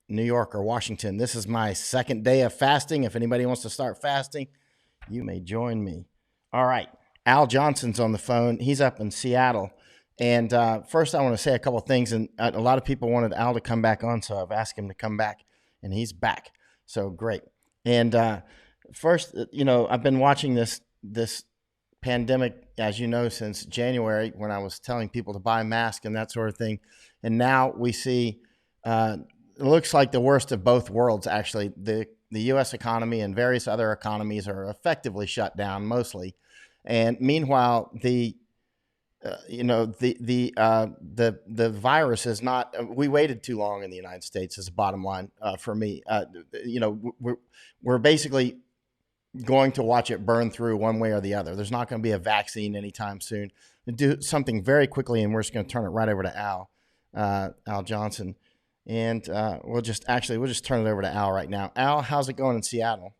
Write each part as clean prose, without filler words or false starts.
New York or Washington. This is my second day of fasting. If anybody wants to start fasting, you may join me. All right. Al Johnson's on the phone. He's up in Seattle. And first, I want to say a couple things. And a lot of people wanted Al to come back on, so I've asked him to come back, and he's back. So great. And first, I've been watching this pandemic, as you know, since January, when I was telling people to buy masks and that sort of thing. And now we see it looks like the worst of both worlds, actually. The U.S. economy and various other economies are effectively shut down, mostly. And meanwhile, the virus is not. We waited too long in the United States. Is the bottom line for me. We're basically going to watch it burn through one way or the other. There's not going to be a vaccine anytime soon. Do something very quickly, and we're just going to turn it right over to Al Johnson, and we'll just turn it over to Al right now. Al, how's it going in Seattle?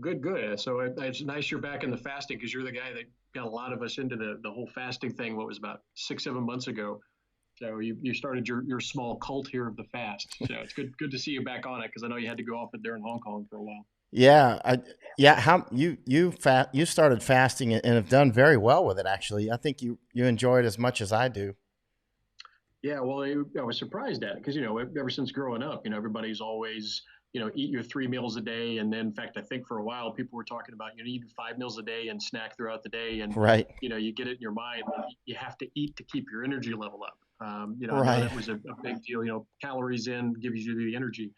Good, good. So it's nice you're back in the fasting because you're the guy that got a lot of us into the whole fasting thing. What was about 6, 7 months ago. So you started your small cult here of the fast. So it's good to see you back on it because I know you had to go off it there in Hong Kong for a while. Yeah, yeah. How you started fasting and have done very well with it. Actually, I think you enjoy it as much as I do. Yeah, well, I was surprised at it because ever since growing up, everybody's always eat your 3 meals a day, and then in fact I think for a while people were talking about eating 5 meals a day and snack throughout the day, and Right, you get it in your mind that you have to eat to keep your energy level up. I know right. that was a big deal. Calories in gives you the energy,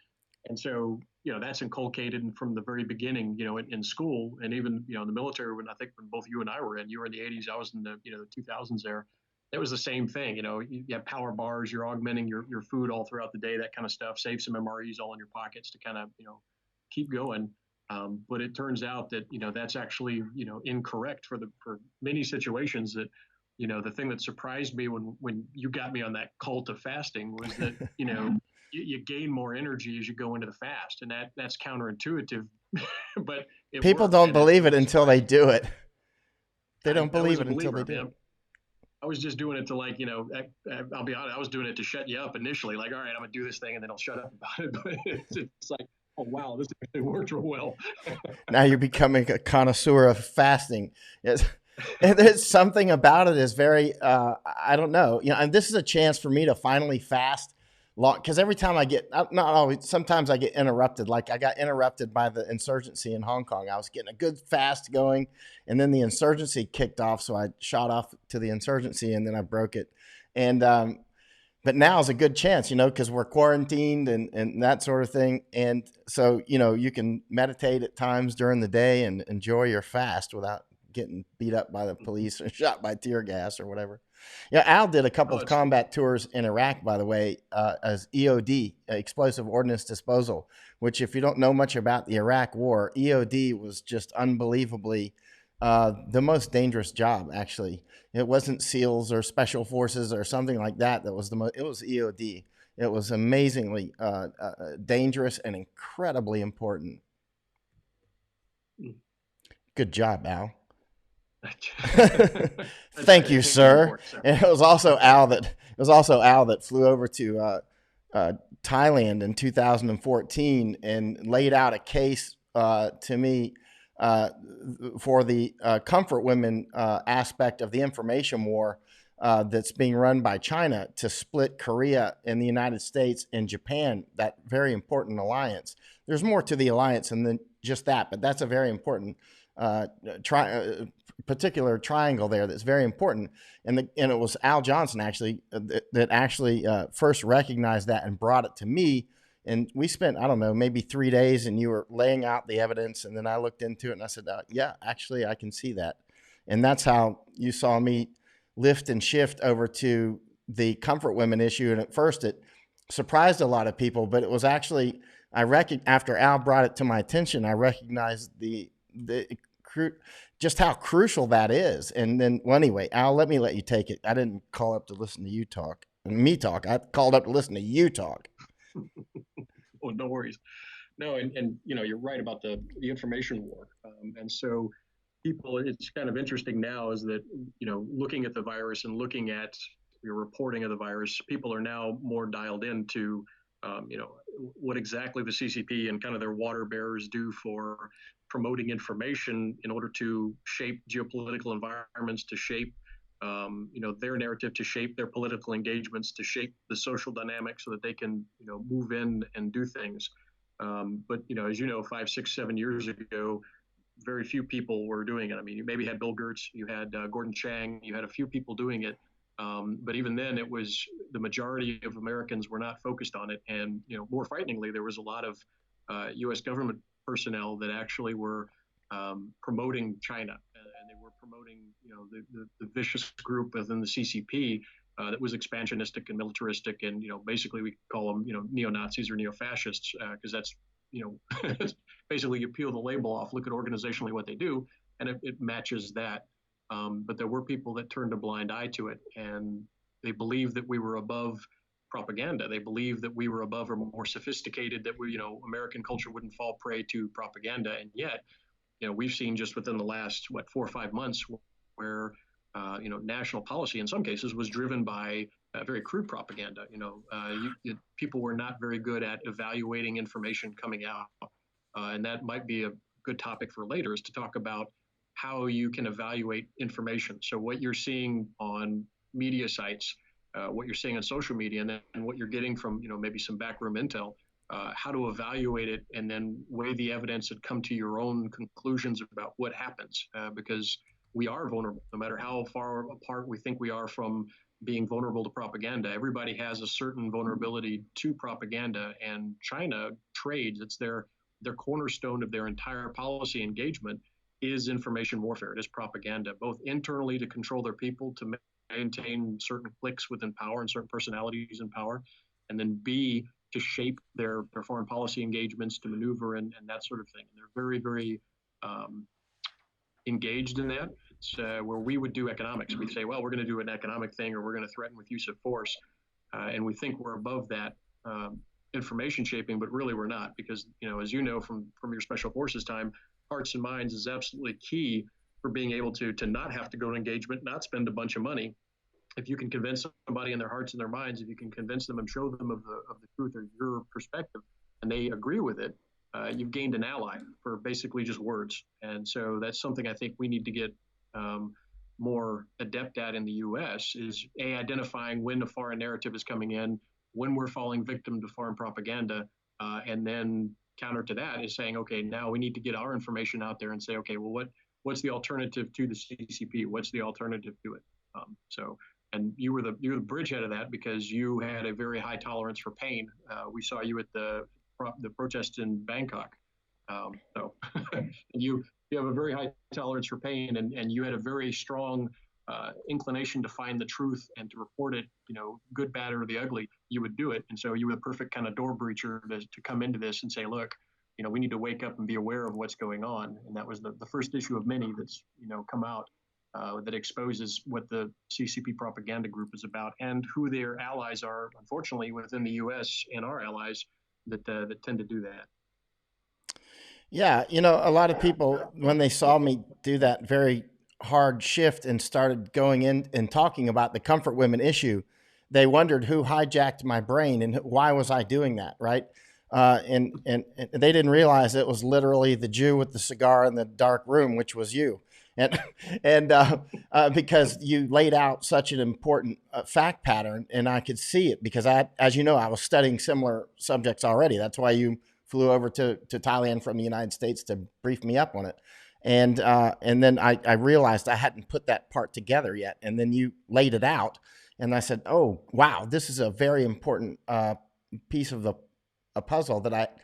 and so that's inculcated from the very beginning. In school and even in the military. When both you and I were in, you were in the '80s, I was in the 2000s there. It was the same thing. You have power bars, you're augmenting your food all throughout the day, that kind of stuff. Save some MREs all in your pockets to kind of keep going. But it turns out that that's actually incorrect for many situations. That the thing that surprised me when you got me on that cult of fasting was that you gain more energy as you go into the fast, and that's counterintuitive, but it People works, don't and it believe it really until they surprised me. do it. They don't I was believe a it until believer. they do it. I was just doing it to I'll be honest, I was doing it to shut you up initially. Like, all right, I'm gonna do this thing and then I'll shut up about it. But it's like, oh wow, this actually worked real well. Now you're becoming a connoisseur of fasting. Yes. And there's something about it is very, I don't know, and this is a chance for me to finally fast long, because every time I get, not always, sometimes I get interrupted. Like I got interrupted by the insurgency in Hong Kong. I was getting a good fast going, and then the insurgency kicked off. So I shot off to the insurgency and then I broke it. And, but now is a good chance, because we're quarantined and that sort of thing. And so, you can meditate at times during the day and enjoy your fast without getting beat up by the police or shot by tear gas or whatever. Yeah, Al did a couple Oh, of it's combat tours in Iraq, by the way, as EOD, Explosive Ordnance Disposal, which, if you don't know much about the Iraq War, EOD was just unbelievably the most dangerous job, actually. It wasn't SEALs or Special Forces or something like that. That was the most. It was EOD. It was amazingly dangerous and incredibly important. Good job, Al. that's Thank you, I take credit sir. for it. So And it was also Al that flew over to Thailand in 2014 and laid out a case to me uh, for the comfort women aspect of the information war that's being run by China to split Korea and the United States and Japan, that very important alliance. There's more to the alliance than just that, but that's a very important uh, tri- uh, particular triangle there that's very important. And it was Al Johnson actually that actually first recognized that and brought it to me. And we spent, I don't know, maybe 3 days, and you were laying out the evidence. And then I looked into it and I said, yeah, actually, I can see that. And that's how you saw me lift and shift over to the comfort women issue. And at first, it surprised a lot of people, but it was actually, after Al brought it to my attention, I recognized the just how crucial that is. And then, well, anyway, Al, let you take it. I didn't call up to listen to you talk, me talk. I called up to listen to you talk. oh, no worries. No, and you're right about the information war, and so people. It's kind of interesting now is that looking at the virus and looking at your reporting of the virus, people are now more dialed into you know, what exactly the CCP and kind of their water bearers do for promoting information in order to shape geopolitical environments, to shape you know, their narrative, to shape their political engagements, to shape the social dynamics so that they can, you know, move in and do things. But you know, as you know, 5, 6, 7 years ago, very few people were doing it. I mean, you maybe had Bill Gertz, you had Gordon Chang, you had a few people doing it, but even then, it was the majority of Americans were not focused on it. And you know, more frighteningly, there was a lot of U.S. government personnel that actually were promoting China, and they were promoting, you know, the vicious group within the CCP that was expansionistic and militaristic, and you know, basically we call them, you know, neo Nazis or neo fascists because that's, you know, basically you peel the label off, look at organizationally what they do, and it matches that. But there were people that turned a blind eye to it, and they believed that we were above propaganda. They believed that we were above or more sophisticated, that we, you know, American culture wouldn't fall prey to propaganda. And yet, you know, we've seen just within the last, what, 4 or 5 months where, you know, national policy in some cases was driven by very crude propaganda. You know, people were not very good at evaluating information coming out. And that might be a good topic for later, is to talk about how you can evaluate information. So what you're seeing on media sites, what you're seeing on social media, and then what you're getting from, you know, maybe some backroom intel, how to evaluate it, and then weigh the evidence and come to your own conclusions about what happens. Because we are vulnerable, no matter how far apart we think we are from being vulnerable to propaganda. Everybody has a certain vulnerability to propaganda, and China trades. It's their cornerstone of their entire policy engagement is information warfare. It is propaganda, both internally to control their people, to maintain certain cliques within power and certain personalities in power, and then B, to shape their foreign policy engagements, to maneuver and that sort of thing. And they're very, very engaged in that. It's where we would do economics. We'd say, well, we're going to do an economic thing, or we're going to threaten with use of force. And we think we're above that information shaping, but really we're not, because, you know, as you know from your special forces time, hearts and minds is absolutely key for being able to not have to go to engagement, not spend a bunch of money. If you can convince somebody in their hearts and their minds, if you can convince them and show them of the truth or your perspective, and they agree with it, you've gained an ally for basically just words. And so that's something I think we need to get more adept at in the U.S. is identifying when a foreign narrative is coming in, when we're falling victim to foreign propaganda, and then counter to that is saying, okay, now we need to get our information out there and say, okay, well, what's the alternative to the CCP? What's the alternative to it? And you were the bridgehead of that, because you had a very high tolerance for pain. We saw you at the protest in Bangkok. So you have a very high tolerance for pain, and you had a very strong inclination to find the truth and to report it, you know, good, bad, or the ugly. You would do it. And so you were the perfect kind of door breacher to come into this and say, look, you know, we need to wake up and be aware of what's going on. And that was the first issue of many that's, you know, come out that exposes what the CCP propaganda group is about and who their allies are, unfortunately, within the U.S. and our allies that tend to do that. Yeah, you know, a lot of people, when they saw me do that very hard shift and started going in and talking about the comfort women issue, they wondered who hijacked my brain and why was I doing that, right? And they didn't realize it was literally the Jew with the cigar in the dark room, which was you. And because you laid out such an important fact pattern, and I could see it because as you know, I was studying similar subjects already. That's why you flew over to Thailand from the United States to brief me up on it. And then I realized I hadn't put that part together yet. And then you laid it out, and I said, "Oh, wow, this is a very important piece of a puzzle that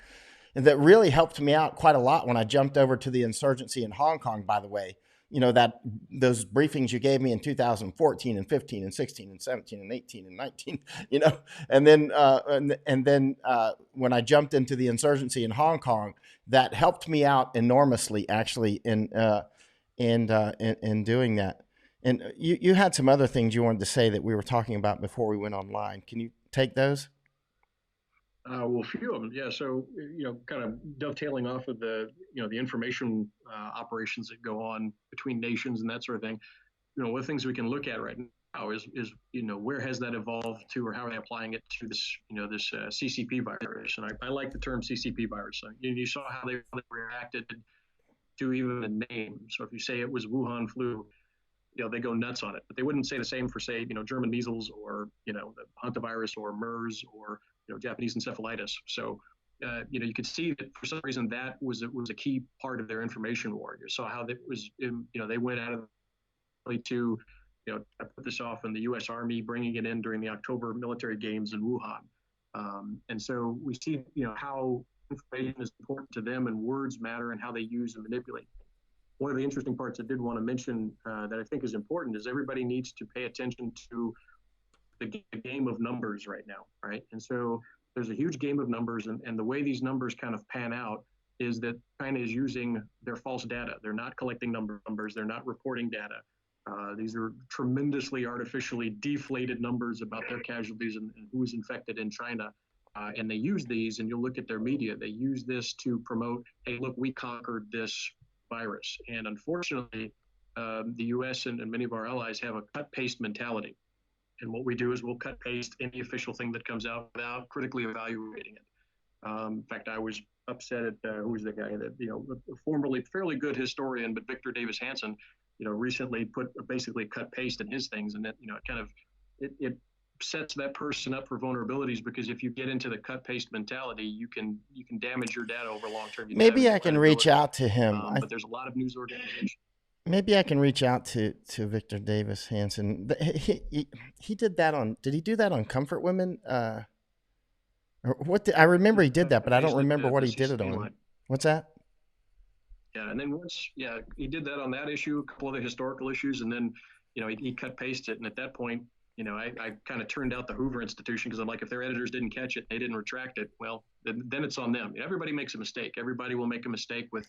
really helped me out quite a lot when I jumped over to the insurgency in Hong Kong." By the way, you know, that those briefings you gave me in 2014 and 15 and 16 and 17 and 18 and 19, you know, and then when I jumped into the insurgency in Hong Kong, that helped me out enormously, actually, in doing that. And you had some other things you wanted to say that we were talking about before we went online. Can you take those? Well, a few of them, yeah. So, you know, kind of dovetailing off of the, you know, the information operations that go on between nations and that sort of thing. You know, one of the things we can look at right now is where has that evolved to, or how are they applying it to this this CCP virus? And I like the term CCP virus. You saw how they reacted to even the name. So if you say it was Wuhan flu, they go nuts on it. But they wouldn't say the same for, say, German measles, or the hantavirus, or MERS, or Japanese encephalitis. So you could see that for some reason that was a key part of their information war. You saw how that was, they went out of to, I put this off in the U.S. Army bringing it in during the October military games in Wuhan. And so we see, how information is important to them, and words matter, and how they use and manipulate. One of the interesting parts I did want to mention that I think is important is everybody needs to pay attention to the game of numbers right now, right? And so there's a huge game of numbers, and the way these numbers kind of pan out is that China is using their false data. They're not collecting numbers. They're not reporting data. These are tremendously artificially deflated numbers about their casualties and who is infected in China. And they use these, and you'll look at their media, they use this to promote, hey, look, we conquered this virus. And unfortunately, the US and many of our allies have a cut-paste mentality. And what we do is we'll cut-paste any official thing that comes out without critically evaluating it. In fact, I was upset at, who was the guy that, a formerly fairly good historian, but Victor Davis Hanson, recently put basically cut-paste in his things. And that, it kind of, it sets that person up for vulnerabilities, because if you get into the cut-paste mentality, you can damage your data over long term. Maybe I can reach out to him. But there's a lot of news organizations. Maybe I can reach out to Victor Davis Hanson. He did that on. Did he do that on Comfort Women? Or what? I remember he did that, but I don't remember what he did it on. What's that? Yeah, and then he did that on that issue, a couple of the historical issues, and then he cut paste it, and at that point, I kind of turned out the Hoover Institution, because I'm like, if their editors didn't catch it, they didn't retract it, well, then it's on them. Everybody makes a mistake. Everybody will make a mistake with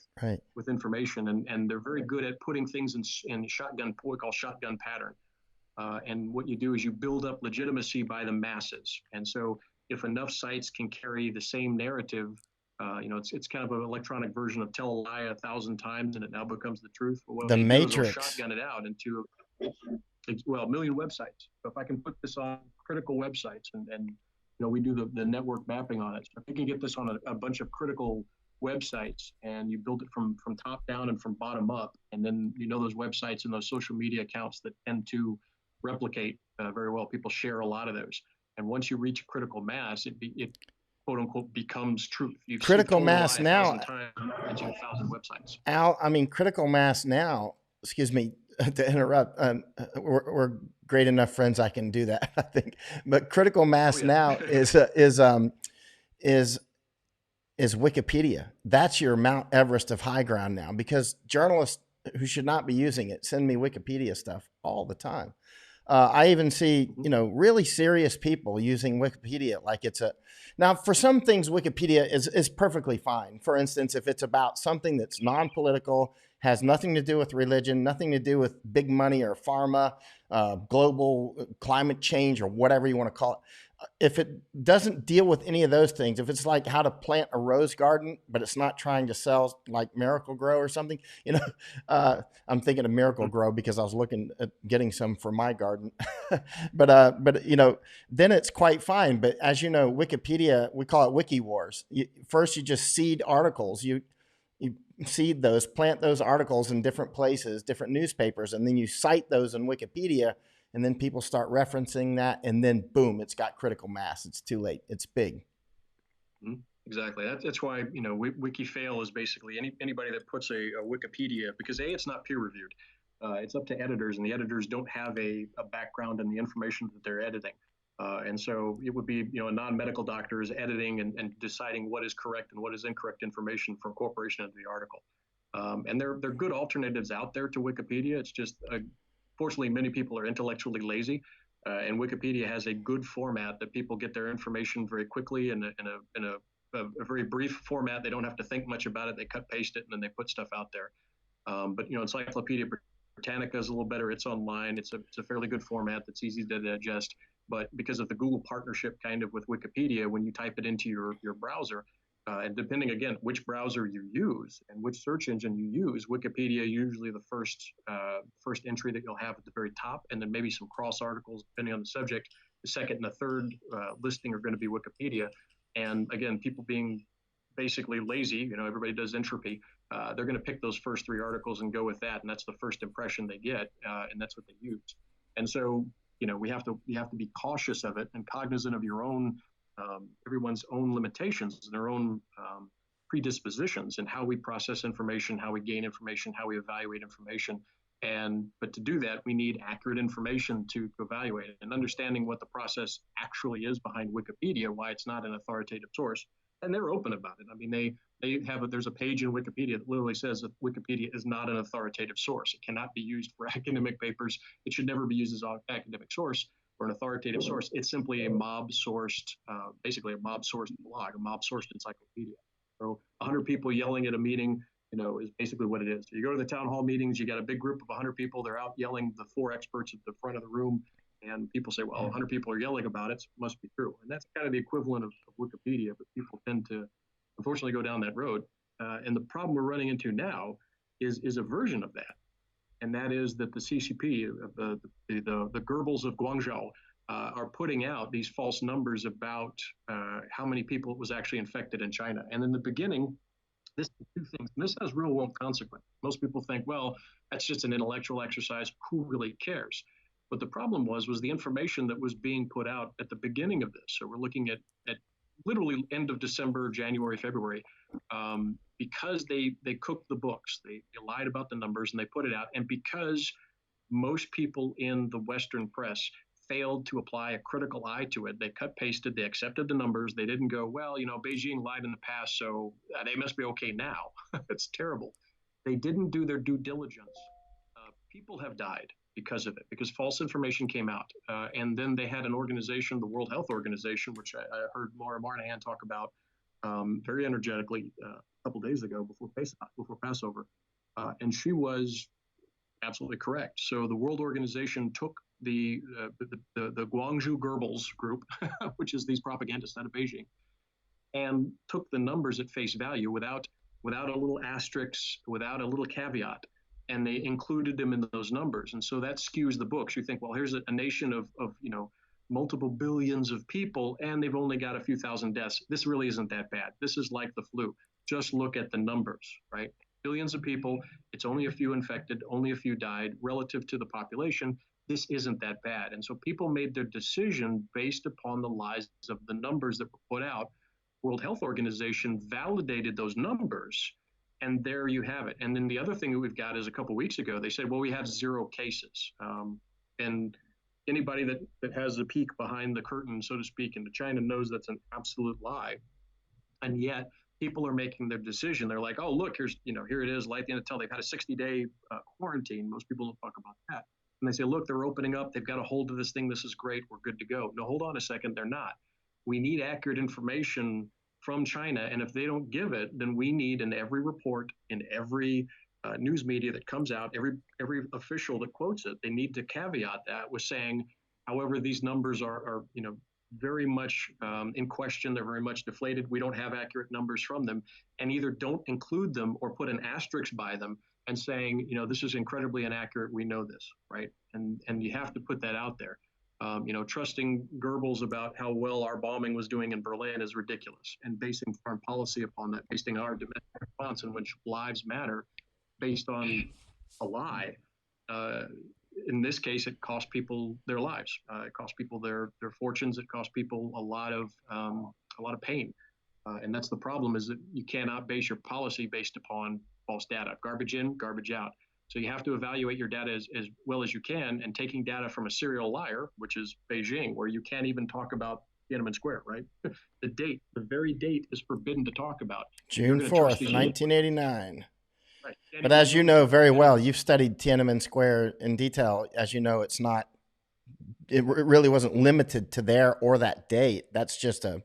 information, and they're very good at putting things in shotgun, what we call shotgun pattern. And what you do is you build up legitimacy by the masses. And so if enough sites can carry the same narrative, it's kind of an electronic version of tell a lie 1,000 times and it now becomes the truth. Well, the Matrix. Shotgun it out into a million websites. So if I can put this on critical websites, and we do the network mapping on it. So if you can get this on a bunch of critical websites, and you build it from top down and from bottom up, and then those websites and those social media accounts that tend to replicate very well. People share a lot of those, and once you reach critical mass, it quote unquote becomes truth. Critical mass now. 1,000 websites. Al, I mean, critical mass now. Excuse me to interrupt. We're great enough friends. I can do that, I think. But critical mass now is Wikipedia. That's your Mount Everest of high ground now, because journalists who should not be using it send me Wikipedia stuff all the time. I even see, really serious people using Wikipedia like it's a. Now, for some things, Wikipedia is perfectly fine. For instance, if it's about something that's non-political, has nothing to do with religion, nothing to do with big money or pharma, global climate change, or whatever you want to call it. If it doesn't deal with any of those things, if it's like how to plant a rose garden, but it's not trying to sell like Miracle Grow or something, I'm thinking of Miracle Grow because I was looking at getting some for my garden, but then it's quite fine. But as you know, Wikipedia, we call it Wiki Wars. First, you just seed articles. You seed those, plant those articles in different places, different newspapers, and then you cite those in Wikipedia. And then people start referencing that, and then boom, it's got critical mass. It's too late. It's big. Exactly. That's why WikiFail is basically anybody that puts a Wikipedia, because it's not peer reviewed. It's up to editors, and the editors don't have a background in the information that they're editing. And so it would be a non-medical doctor is editing and deciding what is correct and what is incorrect information for incorporation into the article. And there are good alternatives out there to Wikipedia. It's just fortunately, many people are intellectually lazy, and Wikipedia has a good format that people get their information very quickly in a very brief format. They don't have to think much about it. They cut paste it, and then they put stuff out there. But Encyclopedia Britannica is a little better. It's online. It's a fairly good format that's easy to digest. But because of the Google partnership kind of with Wikipedia, when you type it into your browser, And depending again which browser you use and which search engine you use, Wikipedia usually the first entry that you'll have at the very top, and then maybe some cross articles depending on the subject. The second and the third listing are going to be Wikipedia. And again, people being basically lazy, everybody does entropy. They're going to pick those first three articles and go with that, and that's the first impression they get, and that's what they use. And so, we have to be cautious of it and cognizant of your own everyone's own limitations and their own predispositions and how we process information, how we gain information, how we evaluate information. But to do that, we need accurate information to evaluate it, and understanding what the process actually is behind Wikipedia, why it's not an authoritative source. And they're open about it. I mean, there's a page in Wikipedia that literally says that Wikipedia is not an authoritative source. It cannot be used for academic papers. It should never be used as an academic source or an authoritative source. It's simply a basically a mob-sourced blog, a mob-sourced encyclopedia. So 100 people yelling at a meeting, is basically what it is. So you go to the town hall meetings, you got a big group of 100 people, they're out yelling the four experts at the front of the room, and people say, well, 100 people are yelling about it, so it must be true. And that's kind of the equivalent of Wikipedia, but people tend to, unfortunately, go down that road. And the problem we're running into now is a version of that. And that is that the CCP, the Goebbels of Guangzhou, are putting out these false numbers about how many people it was actually infected in China. And in the beginning, this is two things. And this has real world consequences. Most people think, well, that's just an intellectual exercise. Who really cares? But the problem was the information that was being put out at the beginning of this. So we're looking at literally end of December, January, February, because they cooked the books, they lied about the numbers and they put it out. And because most people in the Western press failed to apply a critical eye to it, they cut pasted, they accepted the numbers. They didn't go, well, Beijing lied in the past, so they must be okay now. It's terrible. They didn't do their due diligence. People have died because of it, because false information came out. And then they had an organization, the World Health Organization, which I heard Laura Marnahan talk about very energetically a couple days ago before Passover. And she was absolutely correct. So the World Organization took the Guangzhou Goebbels group, which is these propagandists out of Beijing, and took the numbers at face value without a little asterisk, without a little caveat. And they included them in those numbers. And so that skews the books. You think, well, here's a nation of multiple billions of people, and they've only got a few thousand deaths. This really isn't that bad. This is like the flu. Just look at the numbers, right? Billions of people, it's only a few infected, only a few died relative to the population. This isn't that bad. And so people made their decision based upon the lies of the numbers that were put out. World Health Organization validated those numbers. And there you have it. And then the other thing that we've got is a couple of weeks ago, they said, well, we have 0 cases. And anybody that has a peek behind the curtain, so to speak, into China knows that's an absolute lie. And yet people are making their decision. They're like, oh, look, here it is, light at the end of the tunnel. They've had a 60-day quarantine. Most people don't talk about that. And they say, look, they're opening up. They've got a hold of this thing. This is great. We're good to go. No, hold on a second. They're not. We need accurate information from China. And if they don't give it, then we need in every report, in every news media that comes out, every official that quotes it, they need to caveat that with saying, however, these numbers are very much in question. They're very much deflated. We don't have accurate numbers from them, and either don't include them or put an asterisk by them and saying, this is incredibly inaccurate. We know this, right? And you have to put that out there. Trusting Goebbels about how well our bombing was doing in Berlin is ridiculous, and basing foreign policy upon that, basing our domestic response in which lives matter based on a lie. In this case, it cost people their lives. It cost people their fortunes. It cost people a lot of pain. And that's the problem, is that you cannot base your policy based upon false data. Garbage in, garbage out. So you have to evaluate your data as well as you can, and taking data from a serial liar, which is Beijing, where you can't even talk about Tiananmen Square, right? The very date is forbidden to talk about. June 4th, 1989. Right. But as you know very well, you've studied Tiananmen Square in detail. As you know, it really wasn't limited to there or that date. That's just a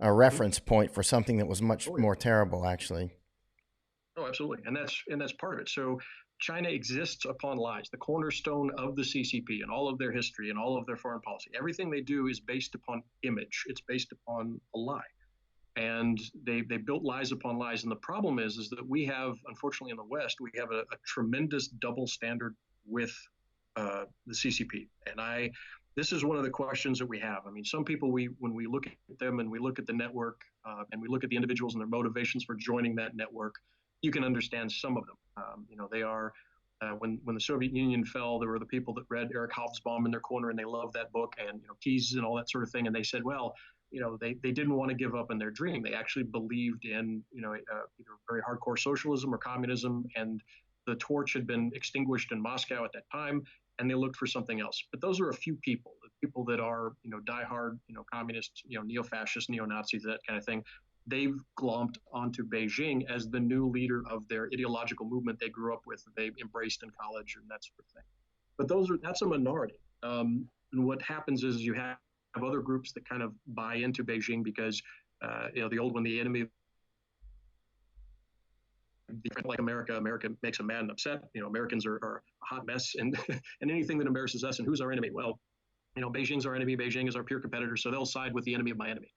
reference point for something that was much more terrible, actually. Oh, absolutely. And that's part of it. So China exists upon lies, the cornerstone of the CCP and all of their history and all of their foreign policy. Everything they do is based upon image. It's based upon a lie. and they built lies upon lies. And the problem is that we have, unfortunately, in the West, we have a tremendous double standard with the CCP. And this is one of the questions that we have. I mean, some people, when we look at them and we look at the network and we look at the individuals and their motivations for joining that network, you can understand some of them. They are. When the Soviet Union fell, there were the people that read Eric Hobsbawm in their corner and they loved that book, and Keyes and all that sort of thing. And they said, well, they didn't want to give up on their dream. They actually believed in either very hardcore socialism or communism, and the torch had been extinguished in Moscow at that time, and they looked for something else. But those are a few people, the people that are diehard communist, neo-fascist, neo-Nazis, that kind of thing. They've glommed onto Beijing as the new leader of their ideological movement they grew up with, they embraced in college and that sort of thing. But that's a minority. And what happens is you have other groups that kind of buy into Beijing because the old one, the enemy, like America makes them mad and upset. Americans are a hot mess, and and anything that embarrasses us. And who's our enemy? Well, Beijing's our enemy. Beijing is our peer competitor, so they'll side with the enemy of my enemy.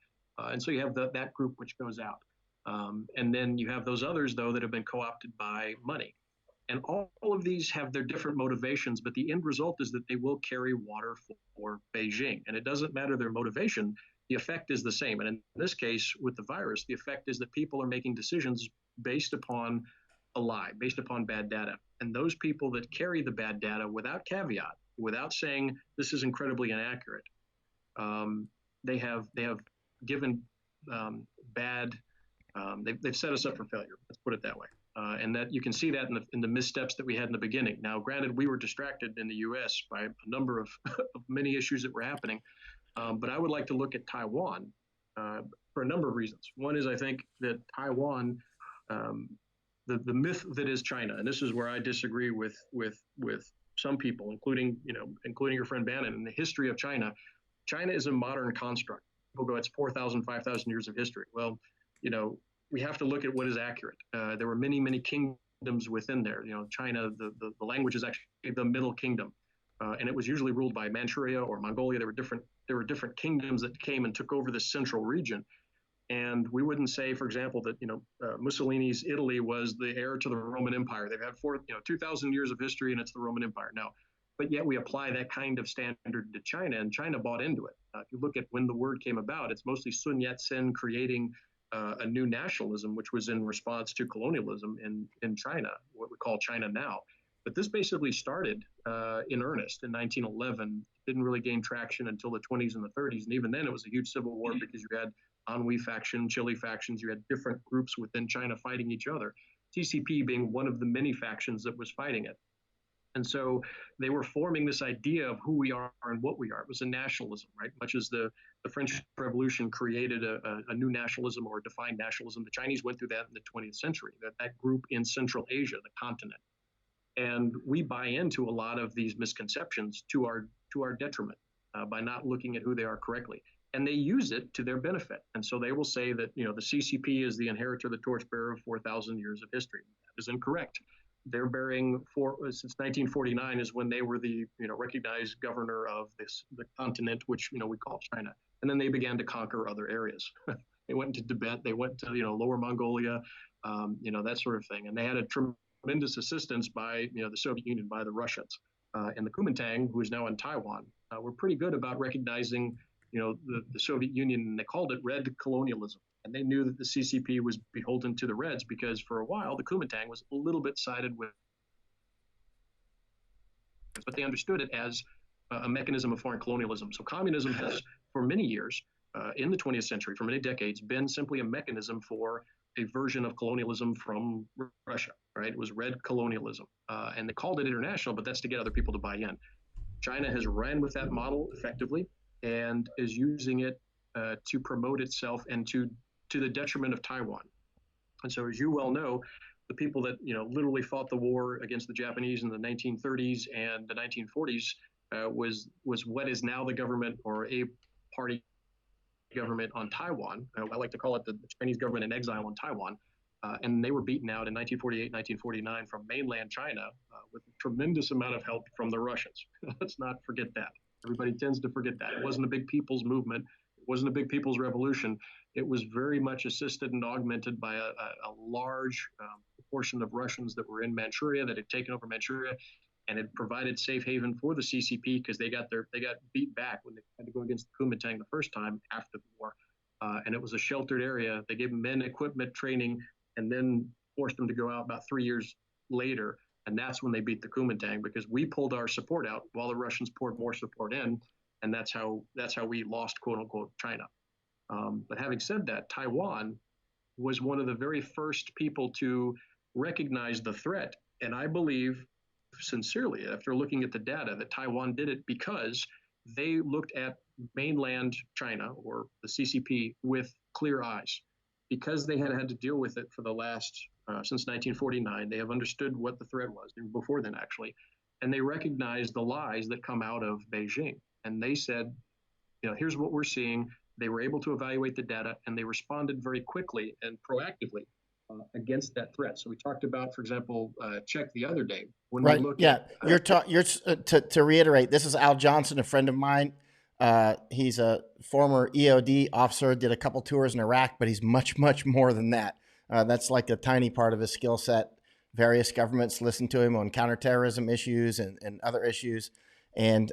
And so you have that group which goes out. And then you have those others, though, that have been co-opted by money. And all of these have their different motivations, but the end result is that they will carry water for Beijing. And it doesn't matter their motivation, the effect is the same. And in this case, with the virus, the effect is that people are making decisions based upon a lie, based upon bad data. And those people that carry the bad data without caveat, without saying this is incredibly inaccurate, they have given bad. They've set us up for failure. Let's put it that way. And that you can see that in the missteps that we had in the beginning. Now, granted, we were distracted in the U.S. by a number of many issues that were happening, but I would like to look at Taiwan for a number of reasons. One is I think that Taiwan, the myth that is China, and this is where I disagree with some people, including your friend Bannon, in the history of China. China is a modern construct. People go, it's 4,000, 5,000 years of history. Well, we have to look at what is accurate. There were many, many kingdoms within there. China, the language is actually the Middle Kingdom, and it was usually ruled by Manchuria or Mongolia. There were different kingdoms that came and took over this central region. And we wouldn't say, for example, that Mussolini's Italy was the heir to the Roman Empire. They've had 2,000 years of history, and it's the Roman Empire. No, but yet we apply that kind of standard to China, and China bought into it. If you look at when the word came about, it's mostly Sun Yat-sen creating a new nationalism, which was in response to colonialism in China, what we call China now. But this basically started in earnest in 1911, didn't really gain traction until the 20s and the 30s. And even then, it was a huge civil war because you had Anhui faction, Chile factions, you had different groups within China fighting each other, CCP being one of the many factions that was fighting it. And so they were forming this idea of who we are and what we are. It was a nationalism, right? Much as the French Revolution created a new nationalism or a defined nationalism, the Chinese went through that in the 20th century, that group in Central Asia, the continent. And we buy into a lot of these misconceptions to our detriment by not looking at who they are correctly. And they use it to their benefit. And so they will say that, the CCP is the inheritor, the torchbearer of 4,000 years of history. That is incorrect. They're bearing since 1949 is when they were the recognized governor of the continent, which we call China, and then they began to conquer other areas. They went into Tibet, they went to Lower Mongolia, that sort of thing, and they had a tremendous assistance by the Soviet Union, by the Russians, and the Kuomintang, who is now in Taiwan, were pretty good about recognizing the Soviet Union, and they called it red colonialism. And they knew that the CCP was beholden to the Reds because for a while the Kuomintang was a little bit sided with, but they understood it as a mechanism of foreign colonialism. So communism has, for many years in the 20th century, for many decades, been simply a mechanism for a version of colonialism from Russia, right? It was red colonialism. And they called it international, but that's to get other people to buy in. China has ran with that model effectively and is using it to promote itself and to the detriment of Taiwan. And so, as you well know, the people that literally fought the war against the Japanese in the 1930s and the 1940s was what is now the government, or a party government on Taiwan. I like to call it the Chinese government in exile on Taiwan. And they were beaten out in 1948, 1949 from mainland China with a tremendous amount of help from the Russians. Let's not forget that. Everybody tends to forget that. It wasn't a big people's movement. It wasn't a big people's revolution. It was very much assisted and augmented by a large proportion of Russians that were in Manchuria, that had taken over Manchuria, and had provided safe haven for the CCP because they got beat back when they had to go against the Kuomintang the first time after the war, and it was a sheltered area. They gave them men, equipment, training, and then forced them to go out about 3 years later. And that's when they beat the Kuomintang, because we pulled our support out while the Russians poured more support in, and that's how we lost, quote unquote, China. But having said that, Taiwan was one of the very first people to recognize the threat, and I believe sincerely, after looking at the data, that Taiwan did it because they looked at mainland China, or the CCP, with clear eyes. Because they had had to deal with it for the last, since 1949, they have understood what the threat was, before then actually, and they recognized the lies that come out of Beijing. And they said, here's what we're seeing. They were able to evaluate the data, and they responded very quickly and proactively against that threat. So we talked about, for example, Czech the other day when we Right. look Yeah. at. You're to reiterate. This is Al Johnson, a friend of mine. He's a former EOD officer. Did a couple tours in Iraq, but he's much, much more than that. That's like a tiny part of his skill set. Various governments listen to him on counterterrorism issues and other issues, and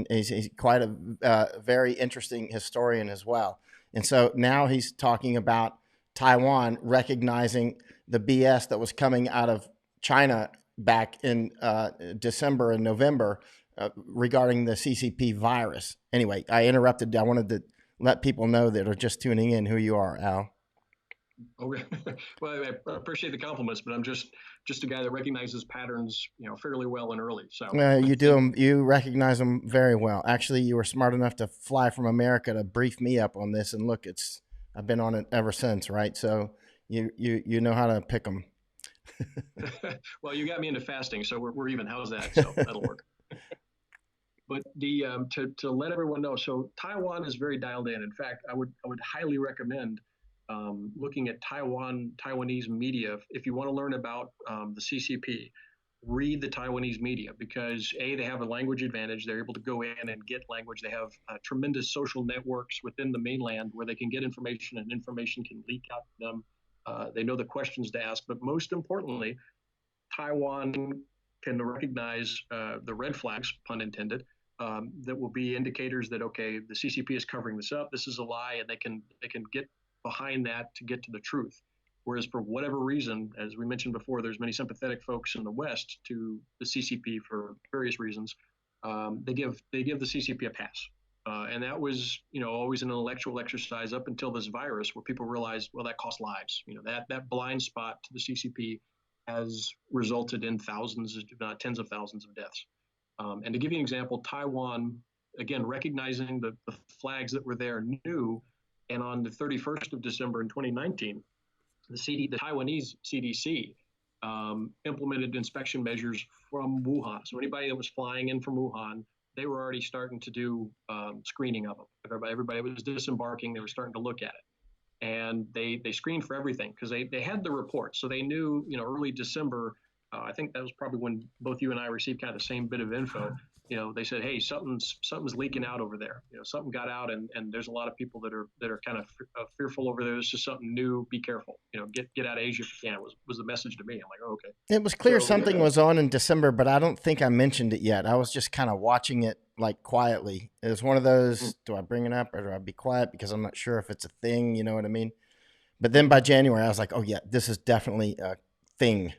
he's quite a very interesting historian as well. And so now he's talking about Taiwan recognizing the BS that was coming out of China back in December and November regarding the CCP virus. Anyway, I interrupted. I wanted to let people know that are just tuning in who you are, Al. Okay. Well, I appreciate the compliments, but I'm just a guy that recognizes patterns, fairly well and early. So You do them. You recognize them very well. Actually, you were smart enough to fly from America to brief me up on this, and look, I've been on it ever since, right? So you know how to pick them. Well, you got me into fasting, so we're even. How's that? So that'll work. But the to let everyone know, so Taiwan is very dialed in. In fact, I would highly recommend looking at Taiwanese media if you want to learn about the CCP. Read the Taiwanese media, because they have a language advantage. They're able to go in and get language. They have tremendous social networks within the mainland where they can get information, and information can leak out to them. They know the questions to ask, but most importantly, Taiwan can recognize the red flags, pun intended, that will be indicators that, okay, the CCP is covering this up. This is a lie, and they can get behind that to get to the truth. Whereas for whatever reason, as we mentioned before, there's many sympathetic folks in the West to the CCP for various reasons. They give the CCP a pass. And that was, always an intellectual exercise up until this virus, where people realized, well, that cost lives. That blind spot to the CCP has resulted in thousands, if not tens of thousands of deaths. And to give you an example, Taiwan, again, recognizing the flags that were there, knew, and on the 31st of December in 2019, the Taiwanese CDC implemented inspection measures from Wuhan. So anybody that was flying in from Wuhan, they were already starting to do screening of them. Everybody was disembarking. They were starting to look at it. And they screened for everything, because they had the report. So they knew, early December, I think that was probably when both you and I received kind of the same bit of info. They said, hey, something's leaking out over there. Something got out, and there's a lot of people that are kind of fearful over there. This is something new. Be careful. Get out of Asia if you can. Was the message to me. I'm like, oh, okay. It was clear something was on in December, but I don't think I mentioned it yet. I was just kind of watching it like quietly. It was one of those, do I bring it up or do I be quiet, because I'm not sure if it's a thing, you know what I mean? But then by January, I was like, oh yeah, this is definitely a thing.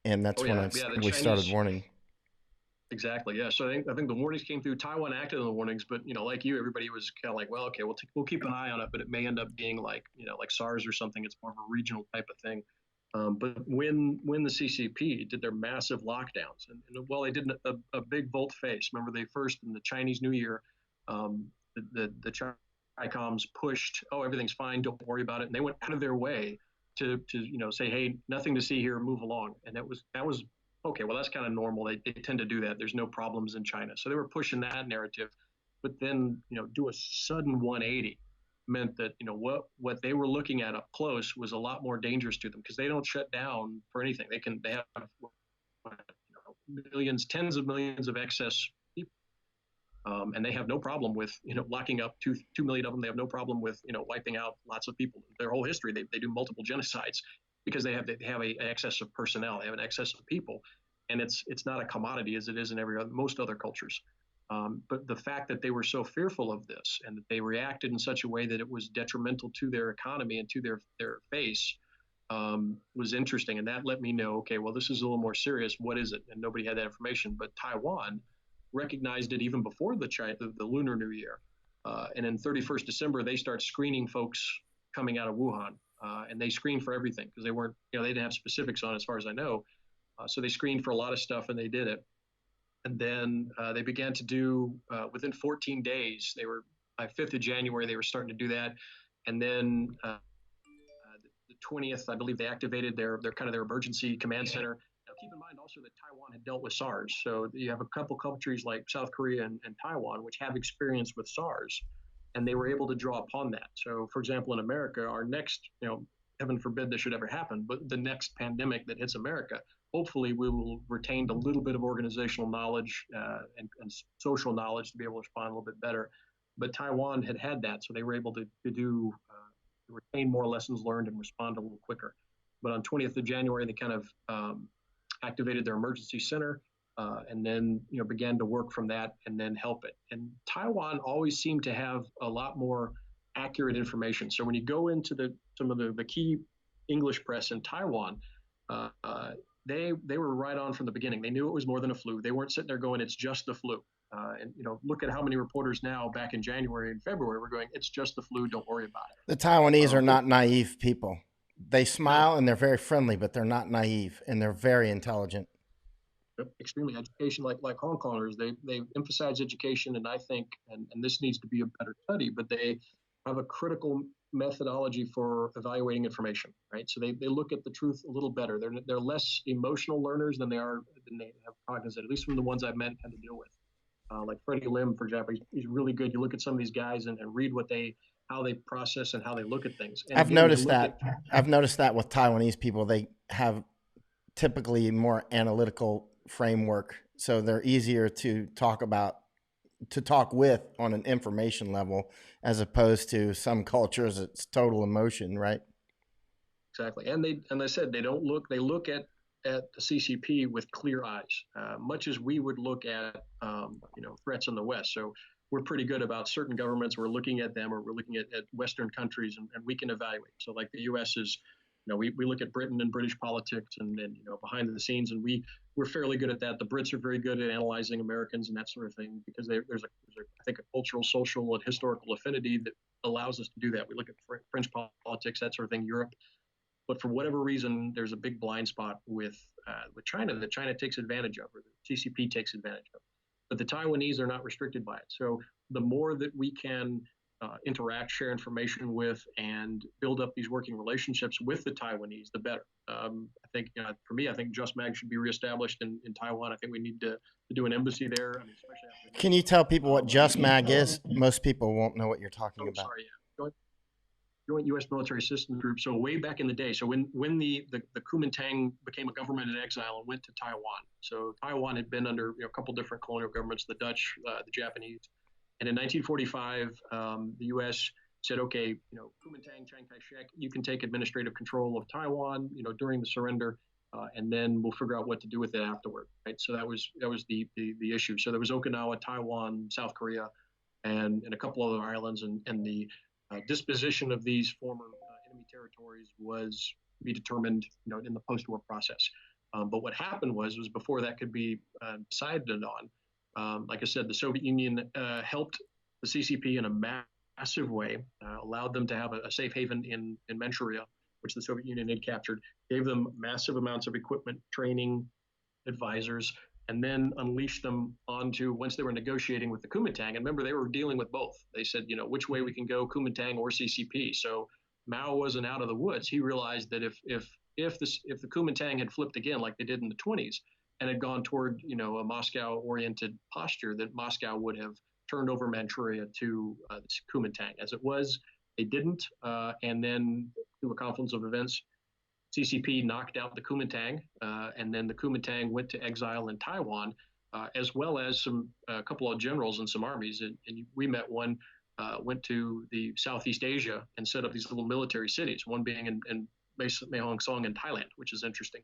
And that's when we started warning. Exactly. Yeah. So I think the warnings came through. Taiwan acted on the warnings, but like you, everybody was kind of like, well, okay, we'll keep an eye on it, but it may end up being like like SARS or something. It's more of a regional type of thing. But when the CCP did their massive lockdowns, and while they did a big volte face, remember they first in the Chinese New Year, the Chicoms pushed, oh, everything's fine, don't worry about it, and they went out of their way to say, hey, nothing to see here, move along, and that was okay. Well, that's kind of normal. They tend to do that. There's no problems in China, so they were pushing that narrative, but then do a sudden 180 meant that what they were looking at up close was a lot more dangerous to them, because they don't shut down for anything. They have millions, tens of millions of excess people And they have no problem with locking up 2 million of them. They have no problem with wiping out lots of people. Their whole history, they do multiple genocides because they have an excess of personnel. They have an excess of people, and it's not a commodity as it is in most other cultures. But the fact that they were so fearful of this and that they reacted in such a way that it was detrimental to their economy and to their face was interesting. And that let me know, okay, well, this is a little more serious. What is it? And nobody had that information. But Taiwan recognized it even before the Lunar New Year. And in 31st December, they start screening folks coming out of Wuhan. And they screened for everything because they weren't, they didn't have specifics on it as far as I know. So they screened for a lot of stuff and they did it. And then they began to do within 14 days. They were by 5th of January. They were starting to do that, and then the 20th, I believe, they activated their kind of their emergency command center. Now, keep in mind also that Taiwan had dealt with SARS, so you have a couple countries like South Korea and Taiwan which have experience with SARS, and they were able to draw upon that. So, for example, in America, our next, heaven forbid this should ever happen, but the next pandemic that hits America, hopefully we will retain a little bit of organizational knowledge and social knowledge to be able to respond a little bit better. But Taiwan had that, so they were able to do to retain more lessons learned and respond a little quicker. But on 20th of January, they kind of activated their emergency center and then began to work from that and then help it. And Taiwan always seemed to have a lot more accurate information. So when you go into some of the key English press in Taiwan, they were right on from the beginning. They knew it was more than a flu. They weren't sitting there going, "It's just the flu." And look at how many reporters now back in January and February were going, "It's just the flu. Don't worry about it." The Taiwanese are not naive people. They No, smile and they're very friendly, but they're not naive and they're very intelligent. extremely education, like Hong Kongers. They emphasize education, and I think, and this needs to be a better study, but they have a critical methodology for evaluating information, right? So they look at the truth a little better. They're less emotional learners than they have cognizant. At least from the ones I've met and had to deal with. Like Freddie Lim, for example, he's really good. You look at some of these guys and read how they process and how they look at things. And I've again, they noticed look at that. I've noticed that with Taiwanese people, they have typically more analytical framework, so they're easier to talk with on an information level, as opposed to some cultures it's total emotion, right? exactly, and they said they look at the CCP with clear eyes, much as we would look at threats in the West. So we're pretty good about certain governments. We're looking at them, or we're looking at Western countries, and we can evaluate. So like the U.S. is, we look at Britain and British politics and behind the scenes, and we're fairly good at that. The Brits are very good at analyzing Americans and that sort of thing because there's I think a cultural, social, and historical affinity that allows us to do that. We look at French politics, that sort of thing, Europe. But for whatever reason, there's a big blind spot with China that China takes advantage of, or the CCP takes advantage of. But the Taiwanese are not restricted by it. So the more that we can interact, share information with, and build up these working relationships with the Taiwanese, the better. I think, for me, I think Just Mag should be reestablished in Taiwan. I think we need to do an embassy there. I mean, especially after Can this. you tell people what Just Mag is? Most people won't know what you're talking Oh, about. sorry. Yeah. Joint U.S. Military Systems Group. So way back in the day, so when the Kuomintang became a government in exile and went to Taiwan. So Taiwan had been under a couple different colonial governments, the Dutch, the Japanese, and in 1945, the U.S. said, okay, Kuomintang, Chiang Kai-shek, you can take administrative control of Taiwan, during the surrender, and then we'll figure out what to do with it afterward, right? So that was the issue. So there was Okinawa, Taiwan, South Korea, and a couple other islands, and the disposition of these former enemy territories was to be determined, in the post-war process. But what happened was before that could be decided on, like I said, the Soviet Union helped the CCP in a massive way, allowed them to have a safe haven in Manchuria, which the Soviet Union had captured, gave them massive amounts of equipment, training, advisors, and then unleashed them onto, once they were negotiating with the Kuomintang. And remember, they were dealing with both. They said, which way we can go, Kuomintang or CCP. So Mao wasn't out of the woods. He realized that if the Kuomintang had flipped again, like they did in the 20s, and had gone toward a Moscow-oriented posture, that Moscow would have turned over Manchuria to the Kuomintang. As it was, they didn't, and then through a confluence of events, CCP knocked out the Kuomintang, and then the Kuomintang went to exile in Taiwan. as well as a couple of generals and some armies. And we met one, went to the Southeast Asia and set up these little military cities. One being in Mae Hong Son in Thailand, which is interesting.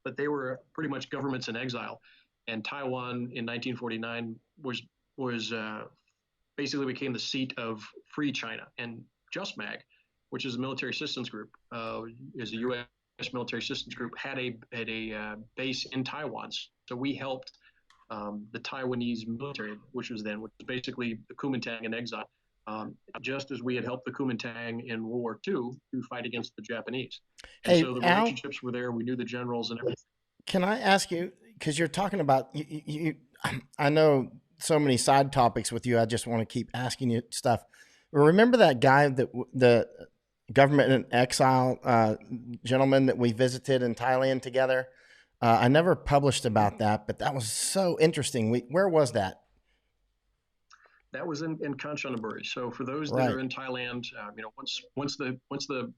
But they were pretty much governments in exile. And Taiwan in 1949 was basically became the seat of Free China. And JustMag, which is a military assistance group, is a U.S. military assistance group, had a base in Taiwan. So we helped the Taiwanese military, which was basically the Kuomintang in exile, just as we had helped the Kuomintang in World War II to fight against the Japanese. And Hey, so the Al, relationships were there. We knew the generals and everything. can I ask you, because you're talking about, I know so many side topics with you. I just want to keep asking you stuff. Remember that guy the government in exile gentleman that we visited in Thailand together? I never published about that, but that was so interesting. Where was that? That was in Kanchanaburi. So for those that are Right. in Thailand, once the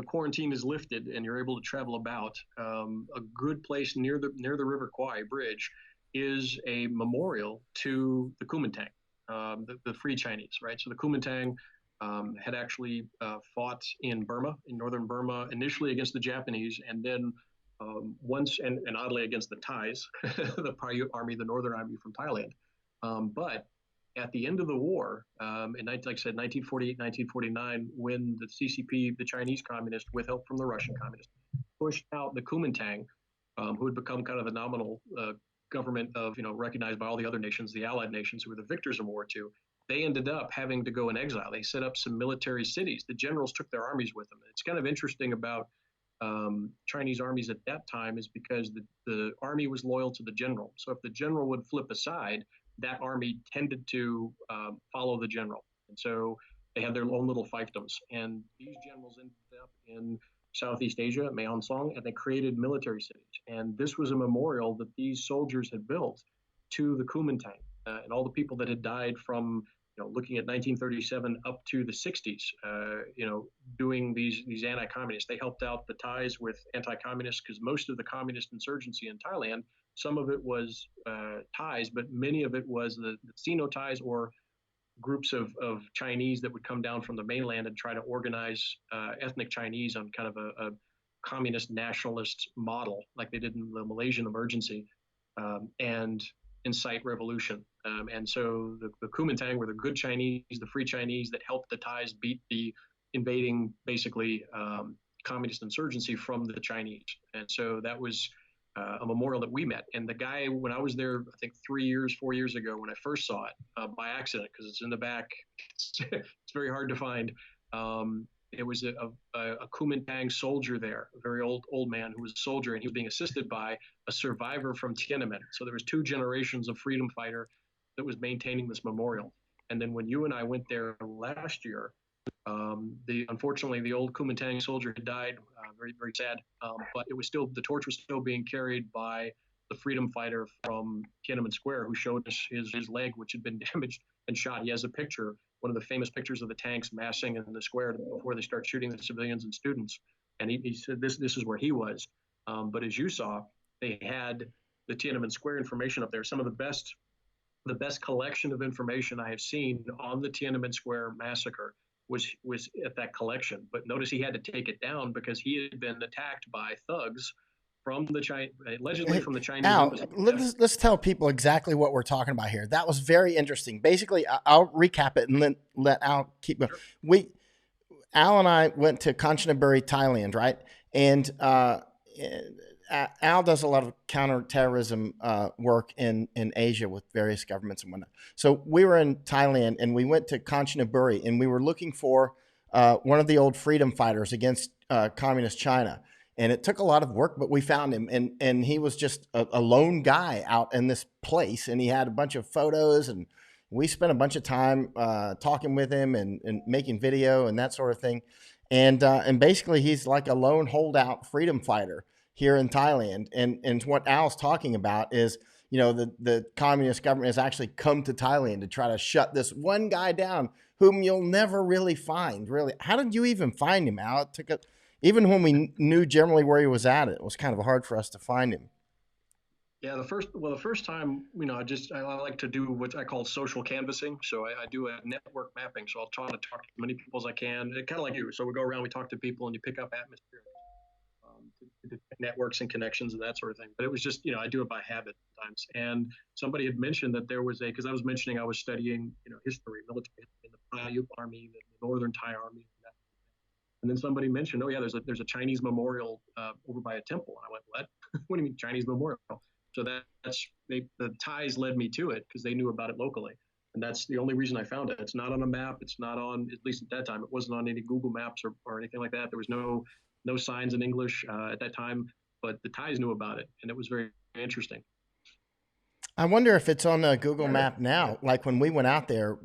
quarantine is lifted and you're able to travel about, a good place near the River Kwai Bridge is a memorial to the Kuomintang, the Free Chinese, right? So the Kuomintang had actually fought in Burma, in northern Burma, initially against the Japanese, and then and oddly against the Thais, the Paiute Army, the Northern Army from Thailand. But at the end of the war, like I said, 1948, 1949, when the CCP, the Chinese communists, with help from the Russian communists, pushed out the Kuomintang, who had become kind of the nominal government of, recognized by all the other nations, the Allied nations who were the victors in World War II. They ended up having to go in exile. They set up some military cities. The generals took their armies with them. It's kind of interesting about Chinese armies at that time is because the army was loyal to the general. So if the general would flip aside, that army tended to follow the general. And so they had their own little fiefdoms. And these generals ended up in Southeast Asia, Mae Hong Son, and they created military cities. And this was a memorial that these soldiers had built to the Kuomintang and all the people that had died from, looking at 1937 up to the 60s, doing these anti-communists. They helped out the Thais with anti-communists because most of the communist insurgency in Thailand, some of it was Thais, but many of it was the Sino Thais or groups of Chinese that would come down from the mainland and try to organize ethnic Chinese on kind of a communist nationalist model, like they did in the Malaysian emergency, and incite revolution. And so the Kuomintang were the good Chinese, the free Chinese that helped the Thais beat the invading, basically, communist insurgency from the Chinese. And so that was a memorial that we met. And the guy, when I was there, I think 4 years ago, when I first saw it by accident, because it's in the back, it's very hard to find. It was a Kuomintang soldier there, a very old man who was a soldier, and he was being assisted by a survivor from Tiananmen. So there was two generations of freedom fighter that was maintaining this memorial. And then when you and I went there last year, unfortunately the old Kuomintang soldier had died, very very sad. But the torch was still being carried by the freedom fighter from Tiananmen Square who showed us his leg, which had been damaged and shot. He has a picture, one of the famous pictures of the tanks massing in the square before they start shooting the civilians and students. And he said this is where he was. But as you saw, they had the Tiananmen Square information up there. Some of the best collection of information I have seen on the Tiananmen Square massacre was at that collection. But notice he had to take it down because he had been attacked by thugs from allegedly Hey, from the Chinese Al, embassy. let's tell people exactly what we're talking about here. That was very interesting. Basically, I'll recap it and let Al keep going. Sure. We Al and I went to Kanchanaburi, Thailand, right? And Al does a lot of counterterrorism work in Asia with various governments and whatnot. So we were in Thailand and we went to Kanchanaburi and we were looking for one of the old freedom fighters against communist China. And it took a lot of work, but we found him. And he was just a lone guy out in this place. And he had a bunch of photos. And we spent a bunch of time talking with him and making video and that sort of thing. And basically, he's like a lone holdout freedom fighter here in Thailand. And what Al's talking about is, the communist government has actually come to Thailand to try to shut this one guy down whom you'll never really find. Really, how did you even find him, Al? It took even when we knew generally where he was at, it was kind of hard for us to find him. Yeah, the first time, I like to do what I call social canvassing. So I do a network mapping. So I'll try to talk to as many people as I can, kind of like you. So we go around, we talk to people, and you pick up atmosphere, to networks and connections and that sort of thing. But it was just, I do it by habit sometimes. And somebody had mentioned that there was because I was mentioning I was studying, history, military history in the Paiute Army, the Northern Thai Army. And then somebody mentioned, oh yeah, there's a Chinese memorial over by a temple. And I went, what? What do you mean Chinese memorial? So the Thais led me to it because they knew about it locally, and that's the only reason I found it. It's not on a map. It's not on, at least at that time, it wasn't on any Google Maps or anything like that. There was no signs in English at that time, but the Thais knew about it, and it was very interesting. I wonder if it's on a Google map now. Like when we went out there,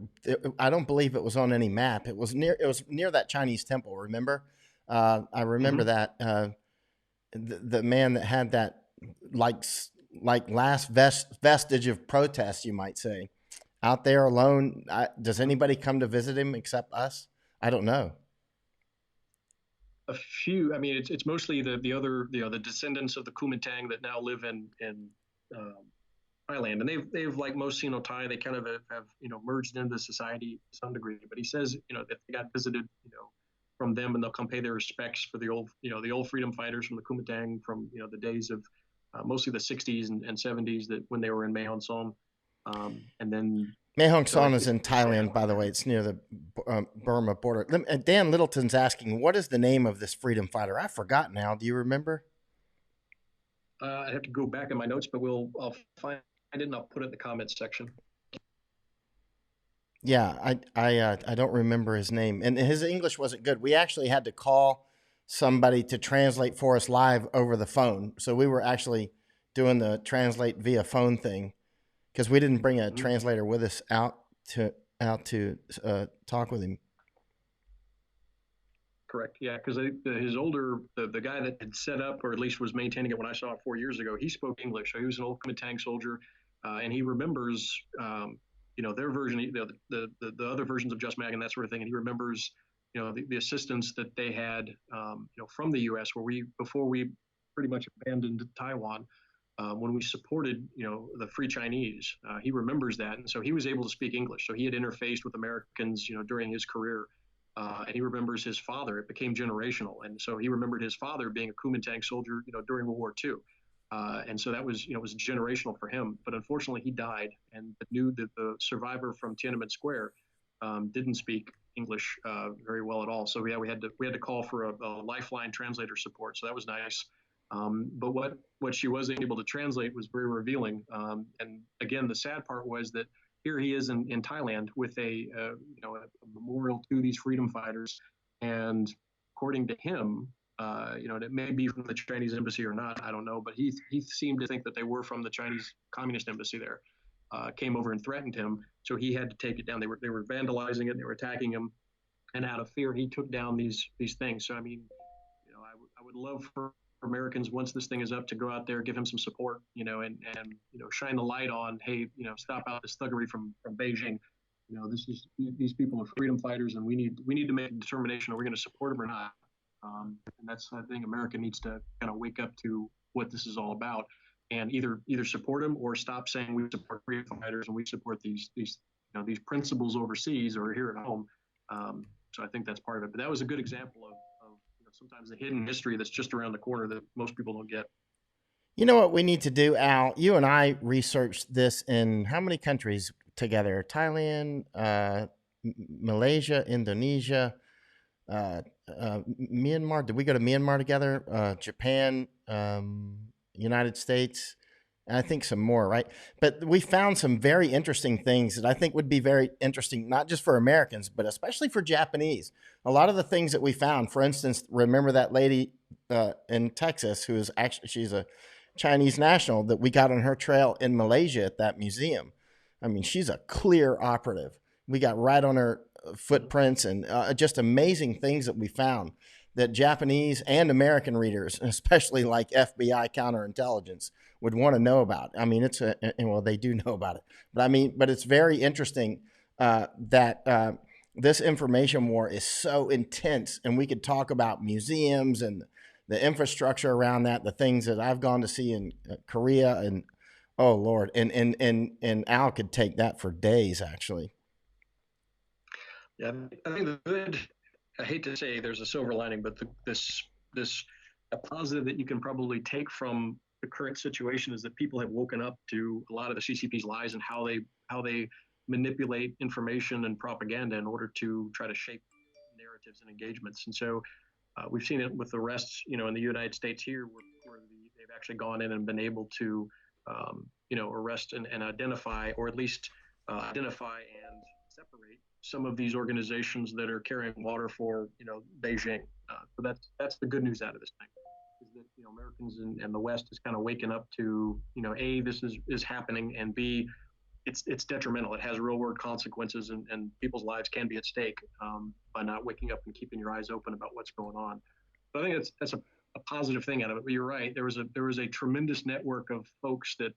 I don't believe it was on any map. It was near. It was near that Chinese temple. Remember? I remember Mm-hmm. that the man that had that like like last vestige of protest, you might say, out there alone. Does Mm-hmm. anybody come to visit him except us? I don't know. A few. I mean, it's mostly the other, the descendants of the Kuomintang that now live in um, Thailand, and they've like most Thai, they kind of have merged into society to some degree. But he says that they got visited from them, and they'll come pay their respects for the old freedom fighters from the Kuomintang from the days of mostly the 60s and 70s, that when they were in Mae Hon Son, and then Mae Hong so Son is in they say Thailand, by the way. It's near the Burma border. Dan Littleton's asking, what is the name of this freedom fighter? I forgot now. Do you remember? I have to go back in my notes, but I'll find it and I'll put it in the comments section. Yeah, I don't remember his name, and his English wasn't good. We actually had to call somebody to translate for us live over the phone. So we were actually doing the translate via phone thing because we didn't bring a Mm-hmm. translator with us to talk with him. Correct. Yeah, because his older the guy that had set up, or at least was maintaining it when I saw it 4 years ago, he spoke English. So he was an old Kuomintang soldier, and he remembers their version, the other versions of Just Mag and that sort of thing, and he remembers the assistance that they had from the U.S. where we before we pretty much abandoned Taiwan. When we supported, the Free Chinese, he remembers that, and so he was able to speak English. So he had interfaced with Americans, during his career, and he remembers his father. It became generational, and so he remembered his father being a Kuomintang soldier, during World War II, and so that was generational for him. But unfortunately, he died, and the survivor from Tiananmen Square didn't speak English very well at all. So yeah, we had to call for a lifeline translator support. So that was nice. But what she was able to translate was very revealing. And again, the sad part was that here he is in Thailand with a memorial to these freedom fighters, and according to him, and it may be from the Chinese embassy or not, I don't know, but he seemed to think that they were from the Chinese Communist embassy there. Came over and threatened him, so he had to take it down. They were vandalizing it, they were attacking him, and out of fear, he took down these things. So I mean, I would love for Americans, once this thing is up, to go out there, give him some support, and shine the light on, hey, stop out this thuggery from Beijing. This is these people are freedom fighters, and we need to make a determination: are we going to support them or not? And that's, I think, America needs to kind of wake up to what this is all about, and either support them or stop saying we support freedom fighters and we support these principles overseas or here at home. So I think that's part of it. But that was a good example of sometimes the hidden history that's just around the corner that most people don't get. You know what we need to do, Al? You and I researched this in how many countries together? Thailand, Malaysia, Indonesia, uh, Myanmar. Did we go to Myanmar together? Japan, United States, and I think some more, right? But we found some very interesting things that I think would be very interesting, not just for Americans, but especially for Japanese. A lot of the things that we found, for instance, remember that lady in Texas who is actually, she's a Chinese national that we got on her trail in Malaysia at that museum. I mean, she's a clear operative. We got right on her Mm-hmm. footprints and just amazing things that we found that Japanese and American readers, especially like FBI counterintelligence, would want to know about. I mean, well, they do know about it, but I mean, but it's very interesting that this information war is so intense, and we could talk about museums and the infrastructure around that, the things that I've gone to see in Korea and Oh Lord, and Al could take that for days, actually. Yeah, I think the good. I hate to say there's a silver lining, but this a positive that you can probably take from the current situation is that people have woken up to a lot of the CCP's lies and how they manipulate information and propaganda in order to try to shape narratives and engagements. And so we've seen it with arrests, in the United States here, where they've actually gone in and been able to, arrest and identify, or at least identify and separate some of these organizations that are carrying water for, Beijing. So that's the good news out of this thing. Is that Americans and the West is kind of waking up to a this is happening, and b it's detrimental. It has real world consequences, and people's lives can be at stake by not waking up and keeping your eyes open about what's going on. So I think that's a positive thing out of it. But you're right. There was a tremendous network of folks that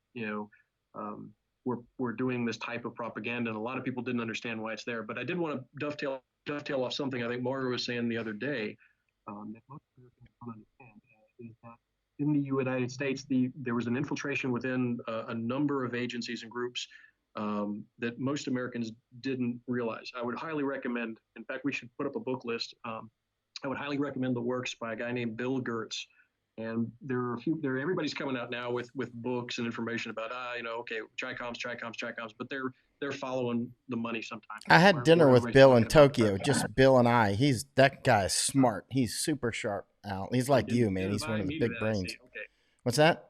were doing this type of propaganda, and a lot of people didn't understand why it's there. But I did want to dovetail off something I think Mario was saying the other day that most Americans don't understand is that in the United States, there was an infiltration within a number of agencies and groups that most Americans didn't realize. I would highly recommend. In fact, we should put up a book list. I would highly recommend the works by a guy named Bill Gertz. And there are a few. Everybody's coming out now with books and information about okay, tricoms, but they're following the money sometimes. I had Where dinner with everybody's Bill in talking about Tokyo, just Bill and I. That guy is smart. He's super sharp, Al. He's oh, he like you, didn't man. didn't He's one invite of the me to big that. I brains. see. Okay. What's that?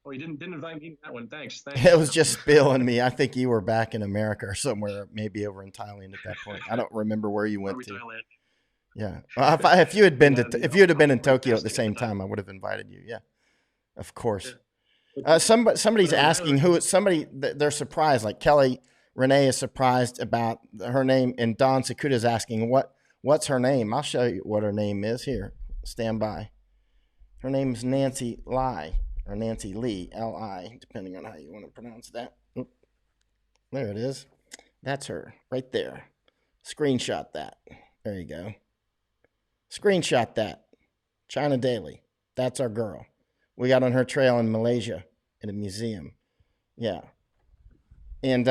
Oh, he didn't invite me to that one. Thanks. It was So, just Bill and me. I think you were back in America or somewhere, maybe over in Thailand at that point. I don't remember where you went probably to. Thailand. Yeah. Well, if you had been Yeah, if you had I been was in already Tokyo at the fasting at the same time. time, I would have invited you. Yeah, of Yeah. course. But, Somebody's I would highly asking who somebody they're surprised. Like Kelly Renee is surprised about her name, and Don Sakuda is asking what's her name. I'll show you what her name is. Here, stand by. Her name is Nancy Lai or Nancy Lee Li, depending on how you want to pronounce that. Oop, there it is. That's her right there. Screenshot that. There you go. Screenshot that. China Daily. That's our girl. We got on her trail in Malaysia in a museum. Yeah. And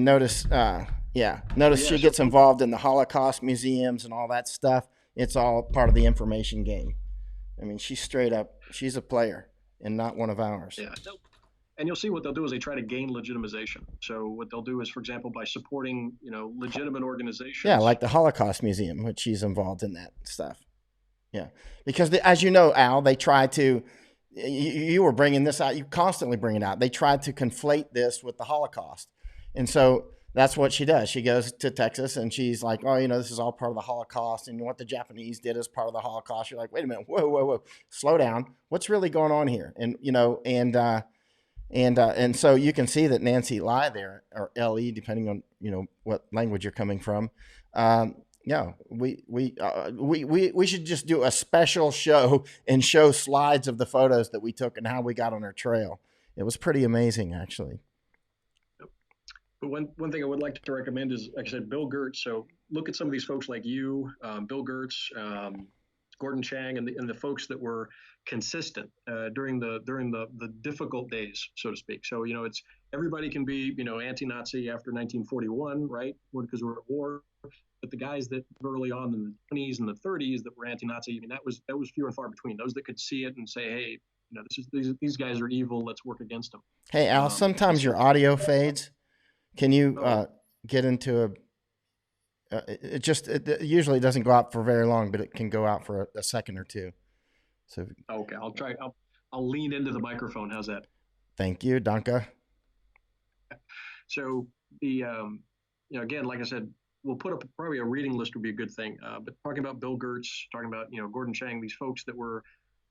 notice oh notice yeah. she So gets involved in the Holocaust museums and all that stuff. It's all part of the information game. I mean, she's a player and not one of ours. yeah. And you'll see what they'll do is they try to gain legitimization. So what they'll do is, for example, by supporting legitimate Yeah, organizations. like the Holocaust Museum, which she's involved in that stuff. Yeah, because as you know, Al, they try to. You were bringing this out. You constantly bring it out. They tried to conflate this with the Holocaust, and so that's what she does. She goes to Texas and she's like, "Oh, this is all part of the Holocaust, and what the Japanese did is part of the Holocaust." You're like, "Wait a minute, whoa, whoa, whoa, slow down. What's really going on here?" And so you can see that Nancy Lai there, or Le, depending on what language you're coming from. Yeah, we should just do a special show and show slides of the photos that we took and how we got on our trail. It was pretty amazing, actually. But one thing I would like to recommend is, like I said, Bill Gertz. So look at some of these folks like you, Bill Gertz, Gordon Chang, and the folks that were consistent during the difficult days, so to speak. So it's everybody can be anti-Nazi after 1941, right? Because we're at war. But the guys that early on in the 20s and the 30s that were anti-Nazi, I mean, that was few and far between. Those that could see it and say, hey, these guys are evil. Let's work against them. Hey, Al, And sometimes so your audio fades. Can you oh, get into a it usually doesn't go out for very long, but it can go out for a second or two. So okay, I'll try. I'll lean into the microphone. How's that? thank you, Danka. So the again, like I said, we'll put up probably a reading list would be a good thing. But talking about Bill Gertz, talking about Gordon Chang, these folks that were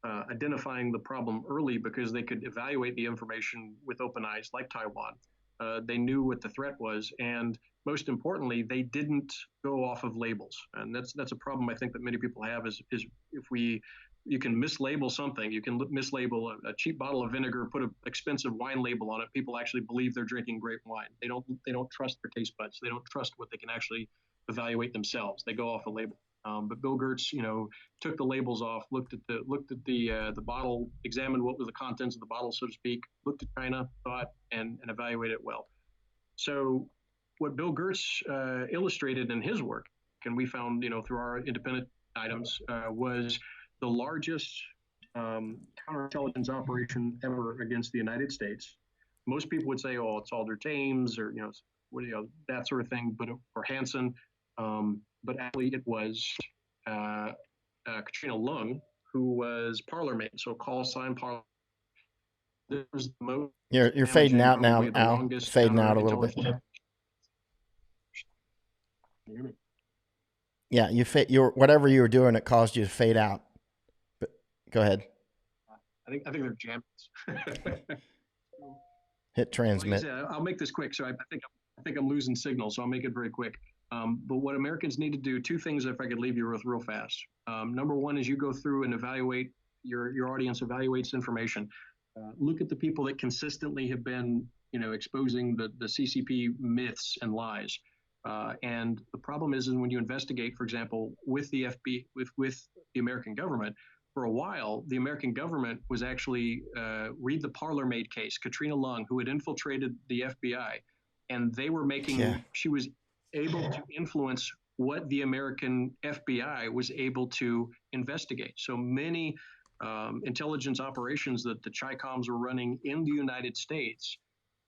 identifying the problem early because they could evaluate the information with open eyes, like Taiwan. They knew what the threat was, and most importantly, they didn't go off of labels. And that's a problem I think that many people have is if you can mislabel something. You can mislabel a cheap bottle of vinegar, put an expensive wine label on it. People actually believe they're drinking great wine. They don't trust their taste buds. They don't trust what they can actually evaluate themselves. They go off a label. But Bill Gertz, took the labels off, looked at the bottle, examined what was the contents of the bottle, so to speak, looked at China, thought, and evaluated it well. So what Bill Gertz illustrated in his work, and we found, through our independent items, was the largest counterintelligence operation ever against the United States. Most people would say, "Oh, it's Alder Thames," or that sort of thing, or Hansen. But actually, it was Katrina Lung, who was parlor-mate, so call sign parlor. This was the most You're fading damaging, out now, probably the Al. longest Fading out a little bit. counterintelligence. Can you hear me? Yeah, your whatever you were doing, it caused you to fade out. But go ahead. I think they're jammed. Hit transmit. Like I said, I'll make this quick. So I think I'm losing signal, so I'll make it very quick. But what Americans need to do, two things, if I could leave you with real fast. Number one is you go through and evaluate your audience evaluates information. Look at the people that consistently have been, exposing the CCP myths and lies. And the problem is when you investigate, for example, with the FBI, with the American government, for a while, the American government was actually, read the parlor-maid case, Katrina Lung, who had infiltrated the FBI, and they were she was able to influence what the American FBI was able to investigate. So many intelligence operations that the Chi-Coms were running in the United States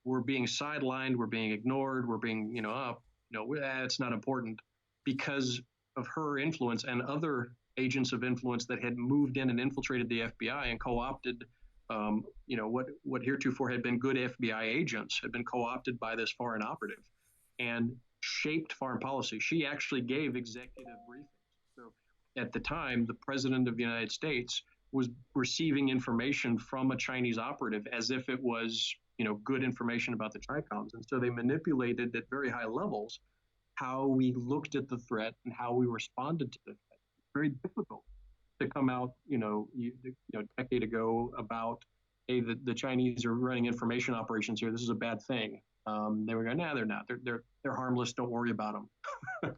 were being sidelined, were being ignored, were being, it's not important because of her influence and other agents of influence that had moved in and infiltrated the FBI and co-opted, what heretofore had been good FBI agents had been co-opted by this foreign operative and shaped foreign policy. She actually gave executive briefings. So at the time, the president of the United States was receiving information from a Chinese operative as if it was, good information about the Chi-Coms. And so they manipulated at very high levels how we looked at the threat and how we responded to the threat. It's very difficult to come out, a decade ago about, hey, the Chinese are running information operations here. This is a bad thing. They were going, nah, they're not. They're harmless. Don't worry about them.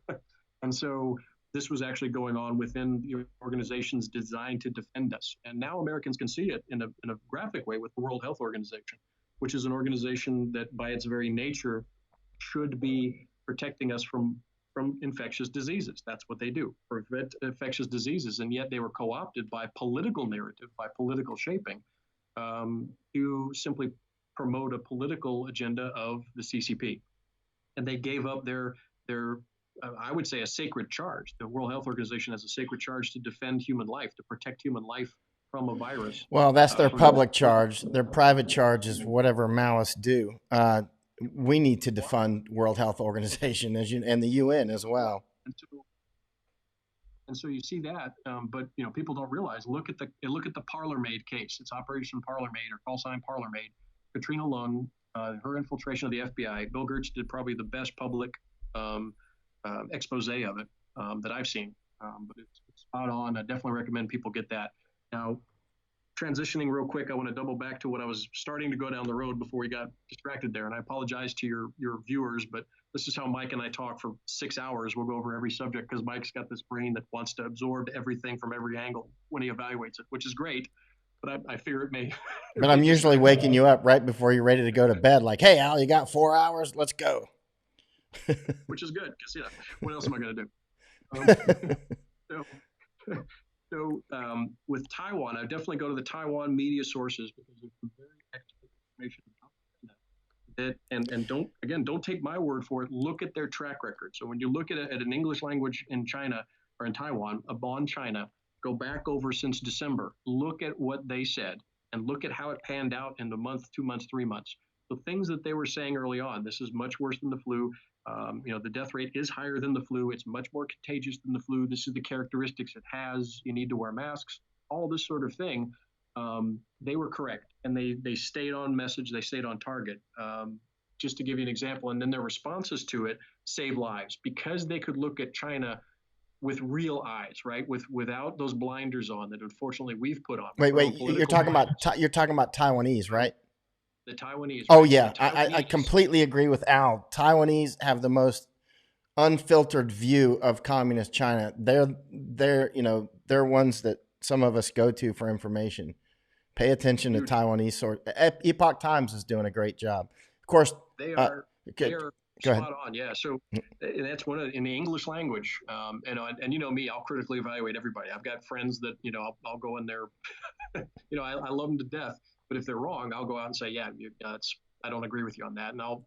And so this was actually going on within the organizations designed to defend us. And now Americans can see it in a graphic way with the World Health Organization, which is an organization that by its very nature should be protecting us from infectious diseases. That's what they do, prevent infectious diseases. And yet they were co-opted by political narrative, by political shaping, to simply promote a political agenda of the CCP. And they gave up their I would say, a sacred charge. The World Health Organization has a sacred charge to defend human life, to protect human life from a virus. Well, that's their public charge. Their private charge is whatever Maoists do. We need to defund World Health Organization and the UN as well. And so you see that, but people don't realize. Look at the parlor-maid case. It's Operation Parlor-Maid or call sign Parlor-Maid. Katrina Lung, her infiltration of the FBI. Bill Gertz did probably the best public expose of it that I've seen. But it's spot on. I definitely recommend people get that. Now, transitioning real quick, I want to double back to what I was starting to go down the road before we got distracted there. And I apologize to your viewers, but this is how Mike and I talk for 6 hours. We'll go over every subject because Mike's got this brain that wants to absorb everything from every angle when he evaluates it, which is great. But I fear it may. But I'm usually waking you up right before you're ready to go to bed. Like, hey, Al, you got 4 hours? Let's go. Which is good because what else am I going to do? So with Taiwan, I definitely go to the Taiwan media sources because there's some very excellent information about that. And don't take my word for it. Look at their track record. So when you look at an English language in China or in Taiwan, upon China, go back over since December. Look at what they said and look at how it panned out in the month, 2 months, 3 months. The things that they were saying early on, this is much worse than the flu. The death rate is higher than the flu. It's much more contagious than the flu. This is the characteristics it has. You need to wear masks, all this sort of thing. They were correct. And they stayed on message. They stayed on target. Just to give you an example, and then their responses to it saved lives because they could look at China with real eyes, right? Without those blinders on that unfortunately we've put on. Wait, you're talking about Taiwanese, right? The Taiwanese. Oh right? yeah, I completely agree with Al. Taiwanese have the most unfiltered view of communist China. They're ones that some of us go to for information. Pay attention to Huge. Taiwanese source. Epoch Times is doing a great job. Of course, They uh, are they go, are go ahead. spot on. Yeah. So and that's one of in the English language. And you know me, I'll critically evaluate everybody. I've got friends that I'll go in there. I love them to death. But if they're wrong, I'll go out and say, yeah, I don't agree with you on that, and I'll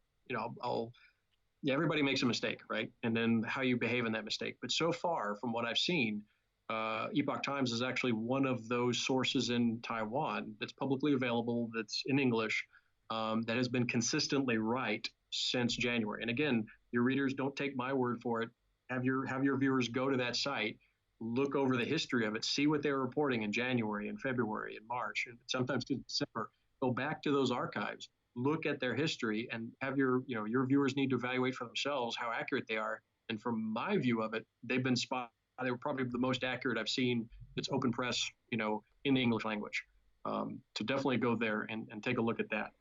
yeah, everybody makes a mistake, right? And then how you behave in that mistake. But so far, from what I've seen, Epoch Times is actually one of those sources in Taiwan that's publicly available, that's in English, that has been consistently right since January. And again, your readers don't take my word for it. Have your viewers go to that site, look over the history of it, see what they were reporting in January and February and March, and sometimes to December. Go back to those archives, look at their history, and have your viewers need to evaluate for themselves how accurate they are. And from my view of it, they've been spot. They were probably the most accurate I've seen. It's open press, in the English language. So definitely go there and take a look at that.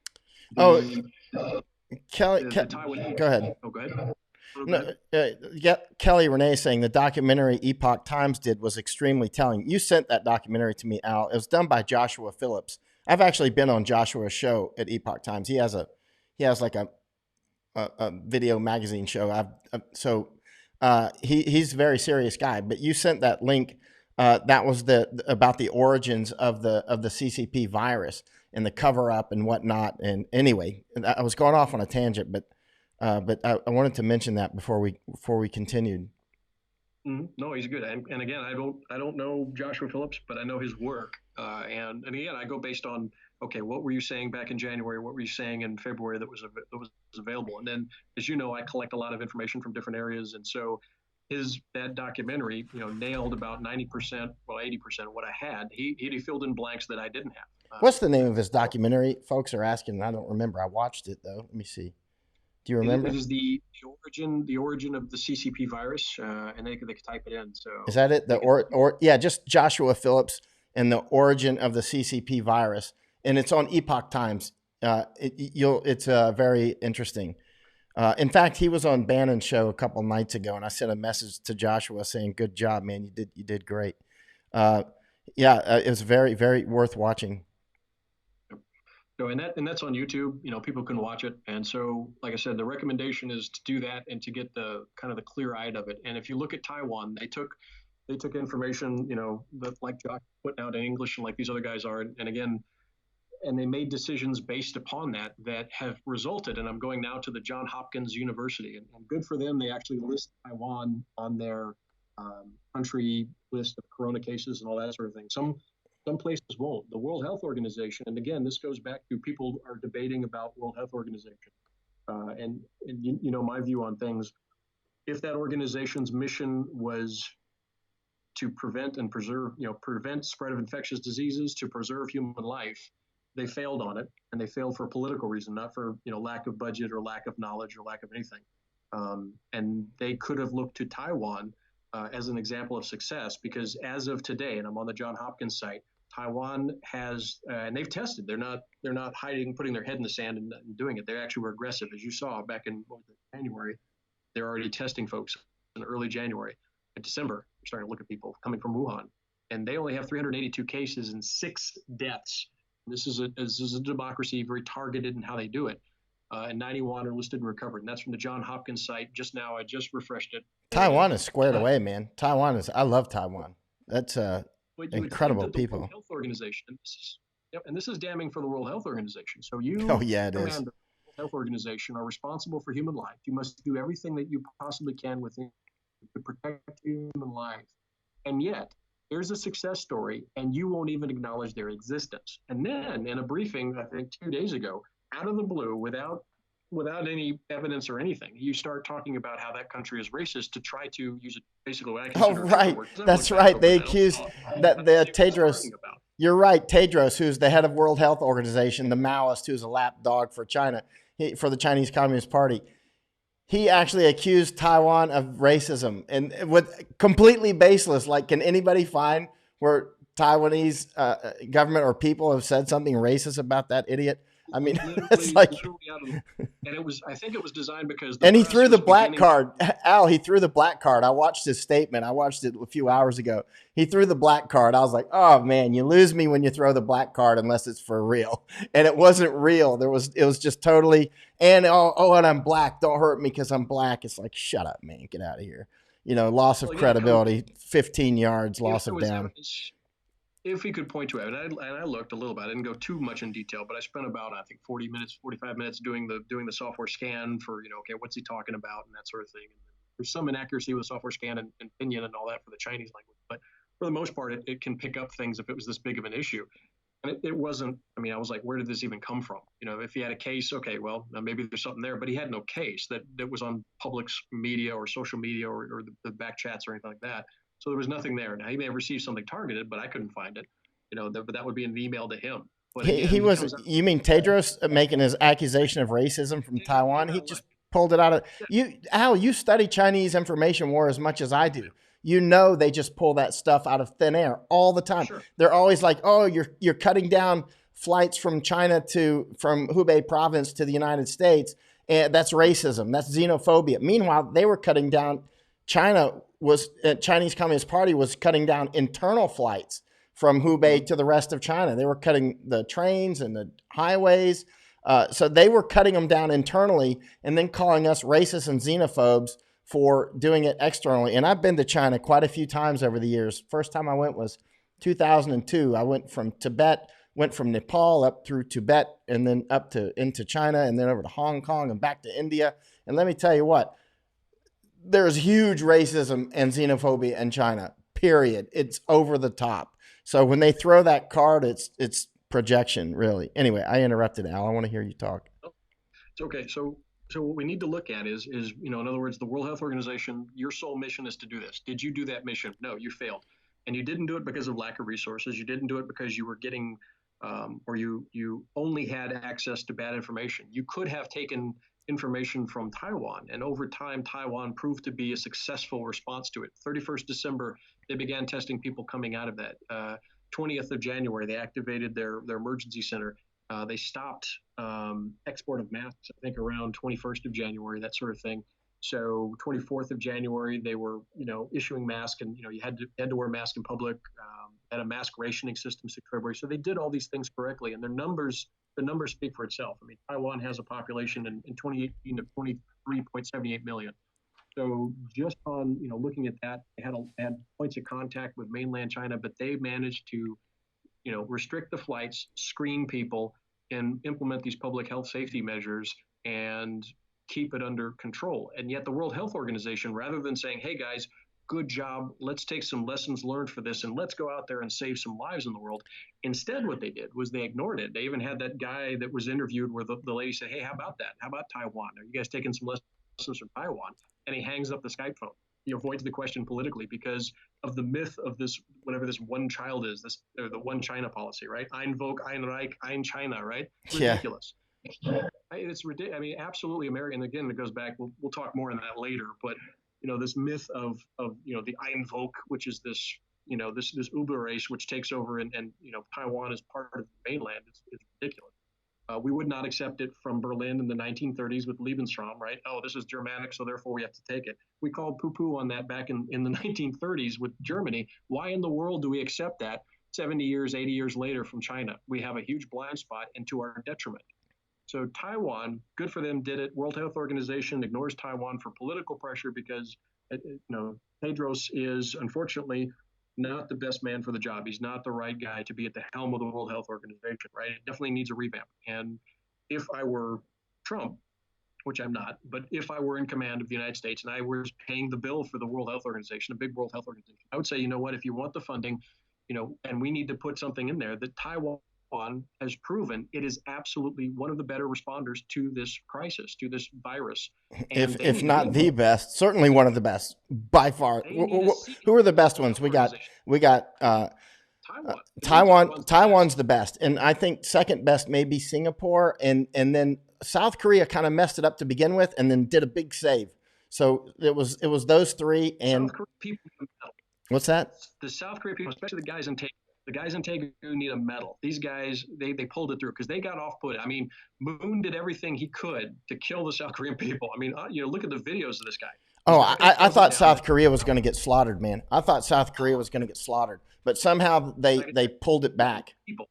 Oh, The Kelly, the Taiwanese. go ahead. Oh, go ahead. Oh, go No, ahead. yeah, Kelly Renee saying the documentary Epoch Times did was extremely telling. You sent that documentary to me, Al. It was done by Joshua Phillips. I've actually been on Joshua's show at Epoch Times. He has like a video magazine show. He's a very serious guy. But you sent that link. That was about the origins of the CCP virus and the cover up and whatnot. And anyway, I was going off on a tangent, but I wanted to mention that before we continued. No, he's good. And again, I don't know Joshua Phillips, but I know his work. And again, I go based on, okay, what were you saying back in January? What were you saying in February that was available? And then, as you know, I collect a lot of information from different areas, and so that documentary, nailed about 90%, well, 80% of what I had. He filled in blanks that I didn't have. What's the name of his documentary? Folks are asking. I don't remember. I watched it though. Let me see. Do you It remember? is the origin of the CCP virus, and they can type it in. So Is that it? they can. Yeah, just Joshua Phillips and the origin of the CCP virus, and it's on Epoch Times. It's very interesting. In fact, he was on Bannon's show a couple nights ago, and I sent a message to Joshua saying, "Good job, man. You did great." Uh, yeah, it was very very worth watching. So and that's on YouTube. People can watch it. And so, like I said, the recommendation is to do that and to get the kind of the clear eye of it. And if you look at Taiwan, they took information, that like Josh putting out in English and like these other guys are, and again, and they made decisions based upon that have resulted. And I'm going now to the John Hopkins University, and good for them. They actually list Taiwan on their country list of corona cases and all that sort of thing. Some places won't. The World Health Organization, and again, this goes back to people are debating about World Health Organization, and my view on things. If that organization's mission was to prevent and preserve, prevent spread of infectious diseases, to preserve human life, they failed on it, and they failed for a political reason, not for lack of budget or lack of knowledge or lack of anything. And they could have looked to Taiwan as an example of success, because as of today, and I'm on the John Hopkins site, Taiwan has, and they've tested. They're not hiding, putting their head in the sand and doing it. They actually were aggressive, as you saw back in January. They're already testing folks in early January. In December, we're starting to look at people coming from Wuhan, and they only have 382 cases and 6 deaths. This is a democracy, very targeted in how they do it. And 91 are listed and recovered. And that's from the John Hopkins site. Just now, I just refreshed it. Taiwan is squared away, man. I love Taiwan. That's But you would think incredible that the World people. Health Organization, and this is damning for the World Health Organization. So Oh you, yeah, it is. Commander, World Health Organization, are responsible for human life. You must do everything that you possibly can within to protect human life. And yet, here's a success story, and you won't even acknowledge their existence. And then, in a briefing, I think 2 days ago, out of the blue, without any evidence or anything, you start talking about how that country is racist to try to use it basically what I Oh consider a trigger right, word. that's Back right. over They that. accused that That's the what I was Tedros. talking about. You're right, Tedros, who's the head of World Health Organization, the Maoist, who's a lapdog for China, for the Chinese Communist Party. He actually accused Taiwan of racism, and with completely baseless. Like, can anybody find where Taiwanese government or people have said something racist about that idiot? I mean, it's literally, like, literally out of the, and it was, I think it was designed because the and he press threw the was black beginning to, card. Al, he threw the black card. I watched his statement. I watched it a few hours ago. He threw the black card. I was like, oh man, you lose me when you throw the black card unless it's for real. And it wasn't real. It was just totally, and and I'm black. Don't hurt me because I'm black. It's like, shut up, man. Get out of here. Loss of well, yeah, Coach, credibility, 15 yards, if loss there of was down. evidence, if he could point to it, and I looked a little bit. I didn't go too much in detail, but I spent about, I think, 40 minutes, 45 minutes doing the software scan for, okay, what's he talking about and that sort of thing. And there's some inaccuracy with software scan and pinyin and all that for the Chinese language, but for the most part, it can pick up things if it was this big of an issue. And it wasn't. I mean, I was like, where did this even come from? If he had a case, okay, well, maybe there's something there, but he had no case that was on public media or social media or the back chats or anything like that. So there was nothing there. Now he may have received something targeted, but I couldn't find it. But that would be an email to him. But again, He he was, comes out. you mean Tedros making his accusation of racism from Taiwan? He Like, just pulled it out of yeah, you. Al, you study Chinese information war as much as I do. They just pull that stuff out of thin air all the time. sure. They're always like, oh, you're cutting down flights from from Hubei province to the United States. And that's racism. That's xenophobia. Meanwhile, they were cutting down, Chinese Communist Party was cutting down internal flights from Hubei Mm-hmm. to the rest of China. They were cutting the trains and the highways. So they were cutting them down internally and then calling us racist and xenophobes for doing it externally. And I've been to China quite a few times over the years. First time I went was 2002. I went from Tibet, went from Nepal up through Tibet and then up to into China and then over to Hong Kong and back to India. And let me tell you what, there's huge racism and xenophobia in China. Period. It's over the top. So when they throw that card, it's projection, really. Anyway, I interrupted Al. I want to hear you talk. It's okay. So what we need to look at is in other words, the World Health Organization, your sole mission is to do this. Did you do that mission? No, you failed, and you didn't do it because of lack of resources. You didn't do it because you were getting or you only had access to bad information. You could have taken information from Taiwan, and over time, Taiwan proved to be a successful response to it. 31st December, they began testing people coming out of that. 20th of January, they activated their emergency center. They stopped export of masks, I think, around 21st of January, that sort of thing. So 24th of January, they were, issuing masks, and you had to wear a mask in public. Had a mask rationing system since February. So they did all these things correctly, and the numbers speak for itself. I mean, Taiwan has a population in 2018 of 23.78 million. So just on looking at that, they had points of contact with mainland China, but they managed to restrict the flights, screen people, and implement these public health safety measures and keep it under control. And yet the World Health Organization, rather than saying, hey guys, good job, let's take some lessons learned for this and let's go out there and save some lives in the world. Instead, what they did was they ignored it. They even had that guy that was interviewed where the lady said, hey, how about that? How about Taiwan? Are you guys taking some lessons from Taiwan? And he hangs up the Skype phone. He avoids the question politically because of the myth of this, whatever this one child is, this or the one China policy, right? Ein Volk, ein Reich, ein China, right? Yeah. Ridiculous. It's ridiculous. I mean, absolutely American. Again, it goes back. We'll talk more on that later. But this myth of the Ein Volk, which is this this Uber race which takes over and Taiwan is part of the mainland is ridiculous. We would not accept it from Berlin in the 1930s with Lebensraum, right? Oh, this is Germanic, so therefore we have to take it. We called poo-poo on that back in the 1930s with Germany. Why in the world do we accept that 70 years, 80 years later from China? We have a huge blind spot and to our detriment. So Taiwan, good for them, did it. World Health Organization ignores Taiwan for political pressure because, Tedros is unfortunately not the best man for the job. He's not the right guy to be at the helm of the World Health Organization, right? It definitely needs a revamp. And if I were Trump, which I'm not, but if I were in command of the United States and I was paying the bill for the World Health Organization, a big World Health Organization, I would say, you know what, if you want the funding, and we need to put something in there that Taiwan has proven it is absolutely one of the better responders to this crisis, to this virus. And If not the best, certainly one of the best by far. Who are the best ones? We got Taiwan. Taiwan's the best, and I think second best may be Singapore, and then South Korea kind of messed it up to begin with, and then did a big save. So it was those three. And South Korea people, what's that? the South Korea people, especially the guys in Taipei, The guys in Taegu need a medal. These guys, they pulled it through because they got off put. I mean, Moon did everything he could to kill the South Korean people. I mean, look at the videos of this guy. He's Oh, got fake I guns thought down. South Korea was going to get slaughtered, man. I thought South Korea was going to get slaughtered, but somehow Like I they said, pulled it back. people,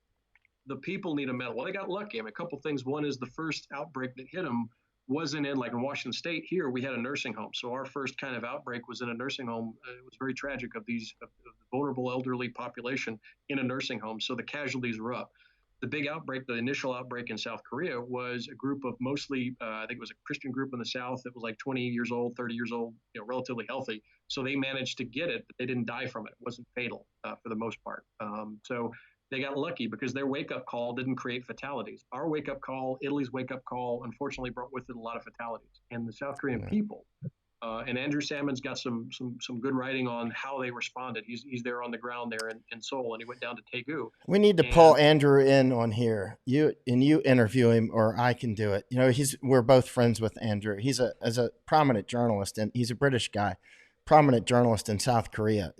the people need a medal. Well, they got lucky. I mean, a couple things. One is the first outbreak that hit them wasn't in, like in Washington State. Here we had a nursing home, so our first kind of outbreak was in a nursing home. It was very tragic of of the vulnerable elderly population in a nursing home. So the casualties were up. The big outbreak, the initial outbreak in South Korea, was a group of mostly, I think it was a Christian group in the South that was like 20 years old, 30 years old, relatively healthy. So they managed to get it, but they didn't die from it. It wasn't fatal for the most part. So they got lucky because their wake up call didn't create fatalities. Our wake up call, Italy's wake up call, unfortunately brought with it a lot of fatalities. And the South Korean Yeah. people, and Andrew Salmon's got some good writing on how they responded. He's there on the ground there in Seoul, and he went down to Daegu. We need to pull And Andrew in on here. You interview him, or I can do it. We're both friends with Andrew. He's a prominent journalist, and he's a British guy, prominent journalist in South Korea.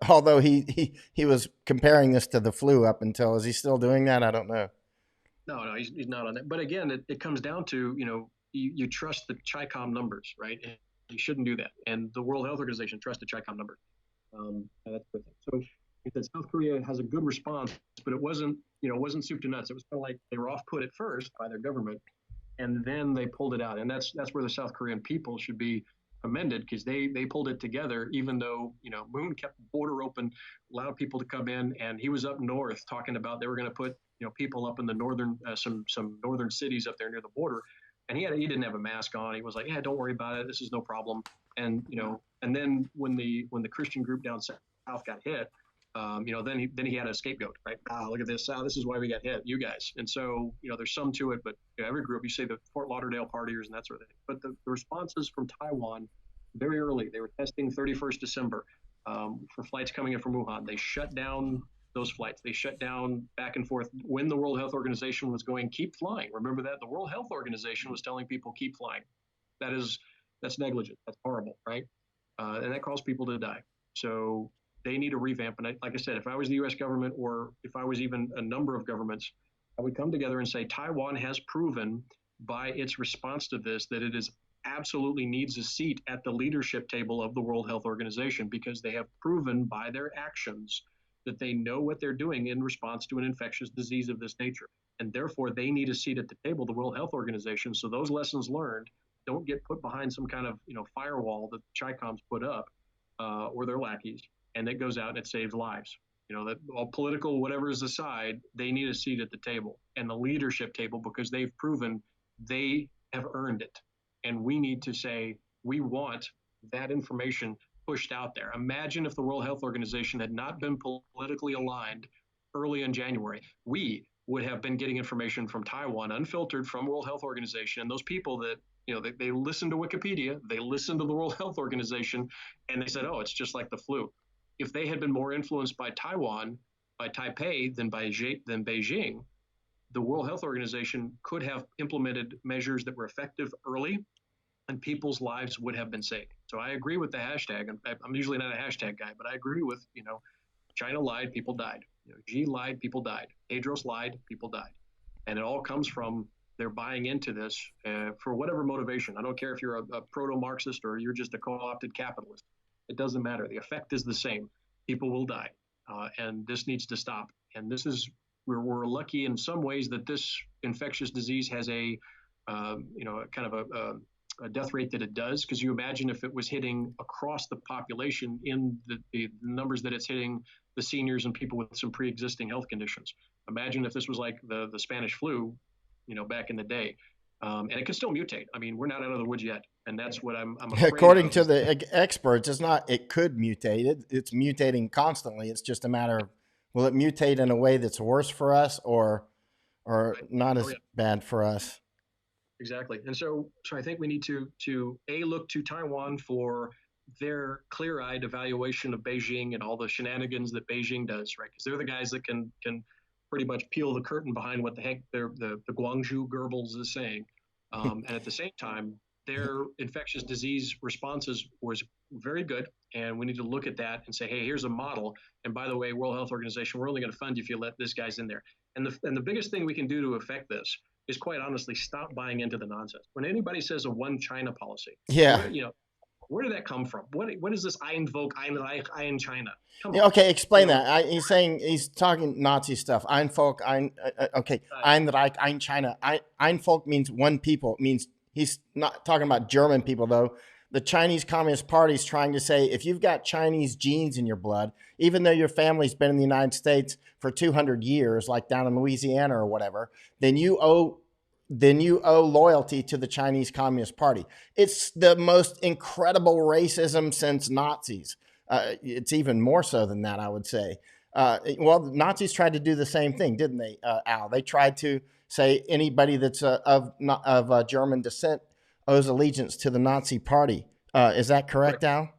Although he was comparing this to the flu up until, is he still doing that? I don't know. no, he's not on that. But again, it comes down to you trust the CHICOM numbers, right? And you shouldn't do that. And the World Health Organization trusts the CHICOM numbers. That's the thing. So that South Korea has a good response, but it wasn't soup to nuts. It was kind of like they were off put at first by their government, and then they pulled it out. And that's where the South Korean people should be commended because they pulled it together, even though Moon kept the border open, allowed people to come in, and he was up north talking about they were going to put people up in the northern some northern cities up there near the border, and he didn't have a mask on. He was like, yeah, don't worry about it, this is no problem. And and then when the Christian group down south got hit, then he had a scapegoat, right? Look at this. This is why we got hit, you guys. And so, there's some to it, but every group, you say the Fort Lauderdale partiers and that sort of thing. But the responses from Taiwan very early, they were testing 31st December for flights coming in from Wuhan. They shut down those flights. They shut down back and forth when the World Health Organization was going, keep flying. Remember that? The World Health Organization was telling people, keep flying. That's negligent. That's horrible, right? And that caused people to die. So they need a revamp. And like I said, if I was the U.S. government, or if I was even a number of governments, I would come together and say Taiwan has proven by its response to this that it is absolutely needs a seat at the leadership table of the World Health Organization, because they have proven by their actions that they know what they're doing in response to an infectious disease of this nature. And therefore, they need a seat at the table, the World Health Organization. So those lessons learned don't get put behind some kind of firewall that CHICOM's put up, or their lackeys, and it goes out and it saves lives. That all political whatever is aside, they need a seat at the table and the leadership table, because they've proven they have earned it. And we need to say we want that information pushed out there. Imagine if the World Health Organization had not been politically aligned early in January. We would have been getting information from Taiwan unfiltered from World Health Organization, and those people that they listen to Wikipedia, they listen to the World Health Organization, and they said, oh, it's just like the flu. If they had been more influenced by Taiwan, by Taipei, than Beijing, the World Health Organization could have implemented measures that were effective early, and people's lives would have been saved. So I agree with the hashtag. I'm usually not a hashtag guy, but I agree with, China lied, people died. Xi lied, people died. Tedros lied, people died. And it all comes from they're buying into this for whatever motivation. I don't care if you're a proto-Marxist or you're just a co-opted capitalist. It doesn't matter. The effect is the same. People will die. And this needs to stop. And this is, we're lucky in some ways that this infectious disease has a kind of a death rate that it does, because you imagine if it was hitting across the population in the numbers that it's hitting the seniors and people with some pre-existing health conditions. Imagine if this was like the Spanish flu, back in the day. And it could still mutate. I mean, we're not out of the woods yet, and that's what I'm afraid According of. to the experts, it's not. It could mutate. It's mutating constantly. It's just a matter of, will it mutate in a way that's worse for us, or Right. not Oh as yeah, bad for us? exactly. And so I think we need to look to Taiwan for their clear-eyed evaluation of Beijing and all the shenanigans that Beijing does, right? Because they're the guys that can pretty much peel the curtain behind what the heck the Guangzhou Goebbels is saying. And at the same time, their infectious disease responses was very good, and we need to look at that and say, hey, here's a model. And by the way, World Health Organization, we're only going to fund you if you let this guy's in there. And the biggest thing we can do to affect this is, quite honestly, stop buying into the nonsense. When anybody says a one China policy, Yeah. where did that come from? What is this? I invoke Ein Reich, Ein China. Come Yeah, on, okay, you explain know. that. He's saying he's talking Nazi stuff. Ein Volk, okay, Ein Reich, Ein China. Ein Volk means one people. It means he's not talking about German people though. The Chinese Communist Party is trying to say if you've got Chinese genes in your blood, even though your family's been in the United States for 200 years, like down in Louisiana or whatever, then you owe loyalty to the Chinese Communist Party. It's the most incredible racism since Nazis. It's even more so than that, I would say. Well, the Nazis tried to do the same thing, didn't they, Al? They tried to say anybody that's of German descent owes allegiance to the Nazi Party. Is that correct, Correct. Al?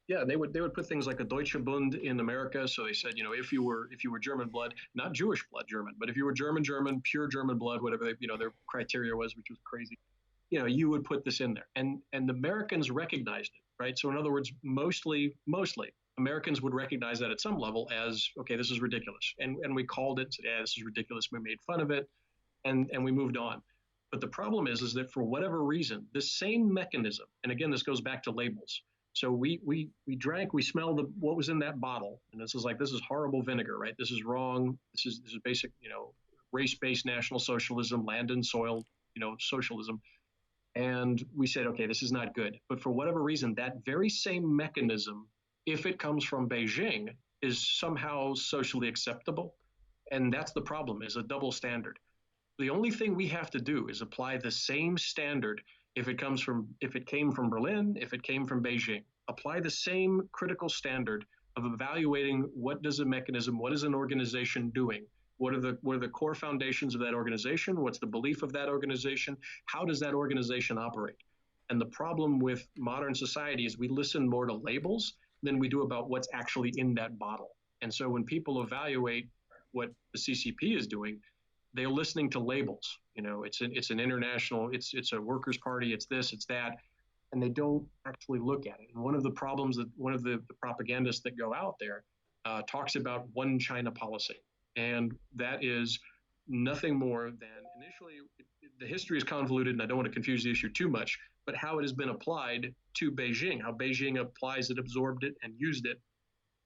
Yeah, they would put things like a Deutsche Bund in America. So they said, if you were German blood, not Jewish blood German, but if you were German, pure German blood, whatever their criteria was, which was crazy, you would put this in there. And the Americans recognized it, right? So in other words, mostly Americans would recognize that at some level as, okay, this is ridiculous. And we called it, said, yeah, this is ridiculous. We made fun of it, and we moved on. But the problem is that for whatever reason, this same mechanism, and again, this goes back to labels. So we drank, we smelled what was in that bottle, and this is horrible vinegar, right? This is wrong. This is basic, race-based National Socialism, land and soil, socialism. And we said, okay, this is not good. But for whatever reason, that very same mechanism, if it comes from Beijing, is somehow socially acceptable. And that's the problem, is a double standard. The only thing we have to do is apply the same standard if it came from Berlin, if it came from Beijing. Apply the same critical standard of evaluating what does a mechanism, what is an organization doing? What are the core foundations of that organization? What's the belief of that organization? How does that organization operate? And the problem with modern society is we listen more to labels than we do about what's actually in that bottle. And so when people evaluate what the CCP is doing, they're listening to labels. It's an international, it's a workers' party, it's this, it's that, and they don't actually look at it. And one of the problems that one of the propagandists that go out there talks about one China policy, and that is nothing more than initially the history is convoluted, and I don't want to confuse the issue too much, but how it has been applied to Beijing, how Beijing applies it, absorbed it, and used it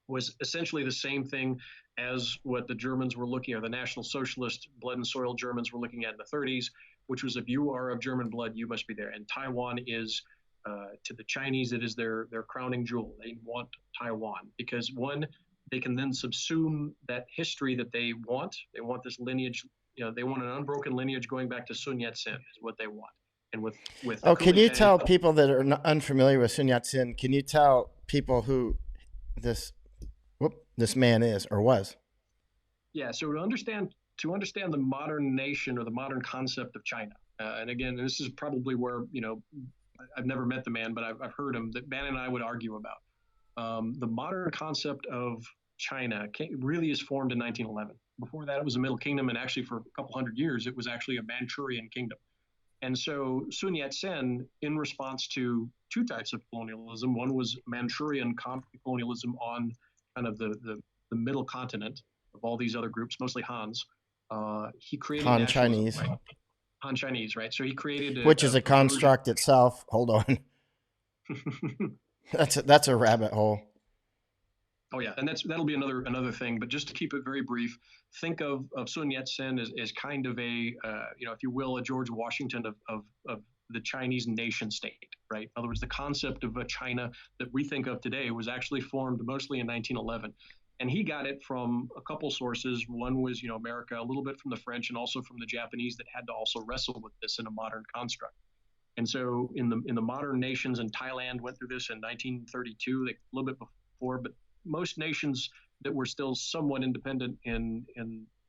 was essentially the same thing as what the Germans were looking at, or the National Socialist blood and soil Germans were looking at in the 30s, which was if you are of German blood, you must be there. And Taiwan is, to the Chinese, it is their crowning jewel. They want Taiwan because, one, they can then subsume that history that they want. They want this lineage, they want an unbroken lineage going back to Sun Yat-sen is what they want. And with the Oh, coup can you d'etat, tell people that are unfamiliar with Sun Yat Sen? Can you tell people who this this man is or was? yeah. So to understand the modern nation or the modern concept of China, and again, this is probably where I've never met the man, but I've heard him. That Bannon and I would argue about the modern concept of China really is formed in 1911. Before that, it was a Middle Kingdom, and actually for a couple hundred years, it was actually a Manchurian kingdom. And so Sun Yat-sen, in response to two types of colonialism, one was Manchurian colonialism on kind of the middle continent of all these other groups, mostly Hans. He created Han nationalism, Chinese, right? Han Chinese, right? So he created which is a a version. construct itself. Hold on, that's a rabbit hole. Oh yeah, and that'll be another thing. But just to keep it very brief, think of Sun Yat-sen as kind of a if you will, a George Washington of the Chinese nation state, right? In other words, the concept of a China that we think of today was actually formed mostly in 1911, and he got it from a couple sources. One was America, a little bit from the French, and also from the Japanese that had to also wrestle with this in a modern construct. And so in the modern nations, and Thailand went through this in 1932, a little bit before, but most nations that were still somewhat independent in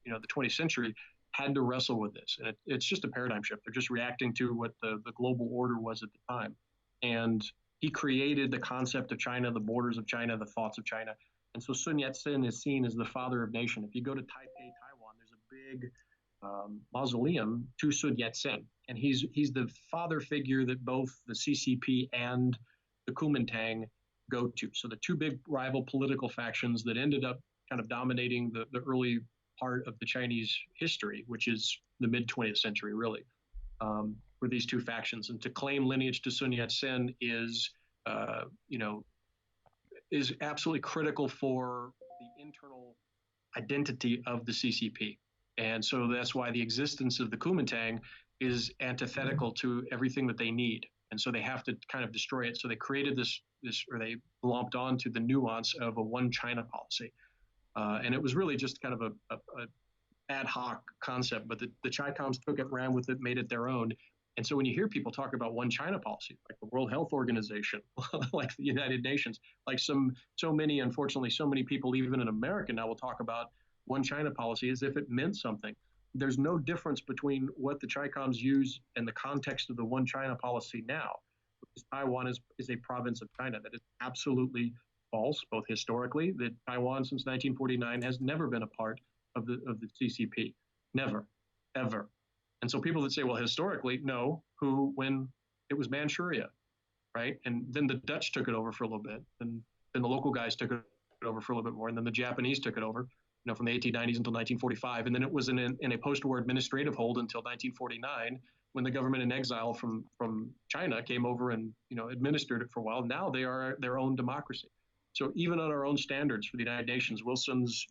the 20th century had to wrestle with this, and it's just a paradigm shift. They're just reacting to what the global order was at the time, and he created the concept of China, the borders of China, the thoughts of China, and so Sun Yat-sen is seen as the father of nation. If you go to Taipei, Taiwan, there's a big mausoleum to Sun Yat-sen, and he's the father figure that both the CCP and the Kuomintang go to. So the two big rival political factions that ended up kind of dominating the early part of the Chinese history, which is the mid 20th century, really, were these two factions. And to claim lineage to Sun Yat-sen you know, is absolutely critical for the internal identity of the CCP. And so that's why the existence of the Kuomintang is antithetical to everything that they need. And so they have to kind of destroy it. So they created or they lumped onto the nuance of a one China policy. And it was really just kind of a ad hoc concept, but the Chi-Coms took it, ran with it, made it their own. And so when you hear people talk about one China policy, like the World Health Organization, like the United Nations, like unfortunately, so many people, even in America now, will talk about one China policy as if it meant something. There's no difference between what the Chi-Coms use and the context of the one China policy now, because Taiwan is a province of China. That is absolutely false, both historically, that Taiwan since 1949 has never been a part of the CCP. Never, ever. And so people that say, well, historically, no, when it was Manchuria, right? And then the Dutch took it over for a little bit, and then the local guys took it over for a little bit more, and then the Japanese took it over, from the 1890s until 1945, and then it was in a post-war administrative hold until 1949, when the government in exile from China came over and administered it for a while. Now they are their own democracy. So even on our own standards for the United Nations, Wilson's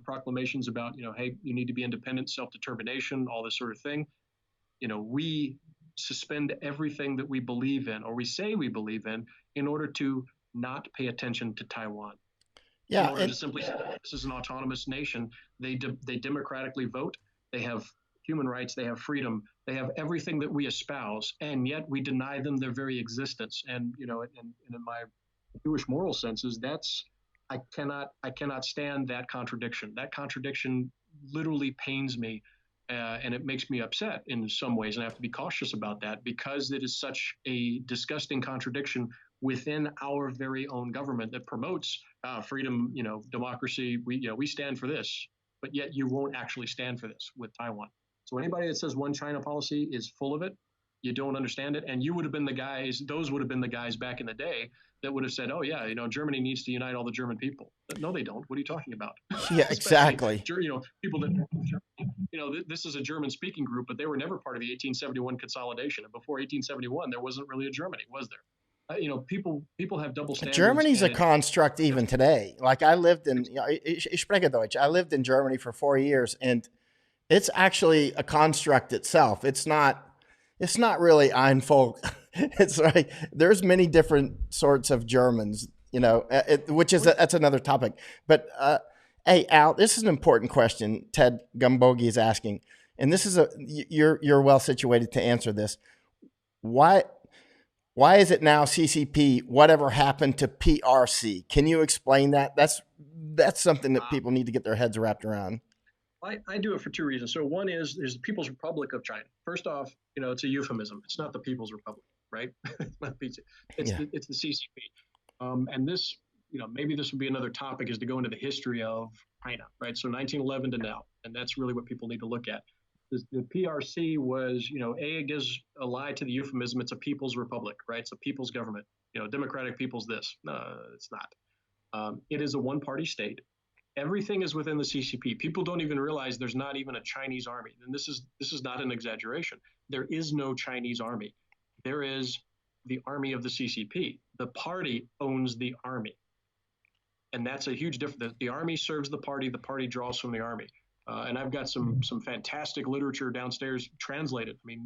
proclamations about, hey, you need to be independent, self-determination, all this sort of thing. We suspend everything that we believe in, or we say we believe in order to not pay attention to Taiwan. Yeah, in order to simply say this is an autonomous nation. They democratically vote. They have human rights. They have freedom. They have everything that we espouse, and yet we deny them their very existence. And in my Jewish moral senses, I cannot stand that contradiction. That contradiction literally pains me, and it makes me upset in some ways. And I have to be cautious about that because it is such a disgusting contradiction within our very own government that promotes freedom, democracy. We stand for this, but yet you won't actually stand for this with Taiwan. So anybody that says one China policy is full of it. You don't understand it. And you would have been the guys, those would have been the guys back in the day that would have said, oh yeah, Germany needs to unite all the German people. But no, they don't. What are you talking about? yeah, exactly. People that, this is a German speaking group, but they were never part of the 1871 consolidation. And before 1871, there wasn't really a Germany, was there? People have double standards. Germany's a construct even today. Like I lived in, ich spreche Deutsch. I lived in Germany for 4 years, and it's actually a construct itself. It's not really ein Volk. It's like there's many different sorts of Germans, that's another topic. But hey, Al, this is an important question. Ted Gumbogi is asking, and this is you're well situated to answer this. Why is it now CCP? Whatever happened to PRC? Can you explain that? That's something that people need to get their heads wrapped around. I do it for two reasons. So one is there's the People's Republic of China. First off, it's a euphemism. It's not the People's Republic, right? It's the CCP. And this, maybe this would be another topic, is to go into the history of China, right? So 1911 to now, and that's really what people need to look at. The PRC was, it gives a lie to the euphemism. It's a people's republic, right? It's a people's government. Democratic people's this. No, it's not. It is a one-party state. Everything is within the CCP. People don't even realize there's not even a Chinese army. And this is not an exaggeration. There is no Chinese army. There is the army of the CCP. The party owns the army. And that's a huge difference. The army serves the party draws from the army. And I've got some fantastic literature downstairs translated. I mean,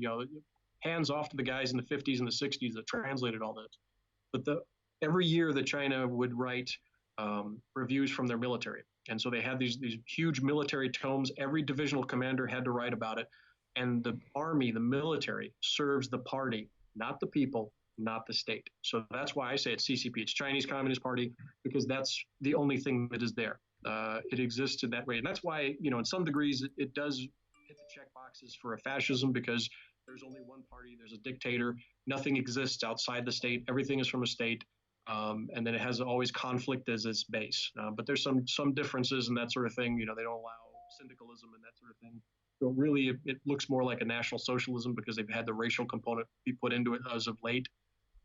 hands off to the guys in the 50s and the 60s that translated all this. But every year that China would write reviews from their military. And so they had these huge military tomes. Every divisional commander had to write about it. And the army, the military, serves the party, not the people, not the state. So that's why I say it's CCP. It's Chinese Communist Party, because that's the only thing that is there. It exists in that way. And that's why, in some degrees, it does hit the check boxes for a fascism, because there's only one party, there's a dictator, nothing exists outside the state, everything is from a state, and then it has always conflict as its base. But there's some differences and that sort of thing. They don't allow syndicalism and that sort of thing. So really, it looks more like a national socialism because they've had the racial component be put into it as of late.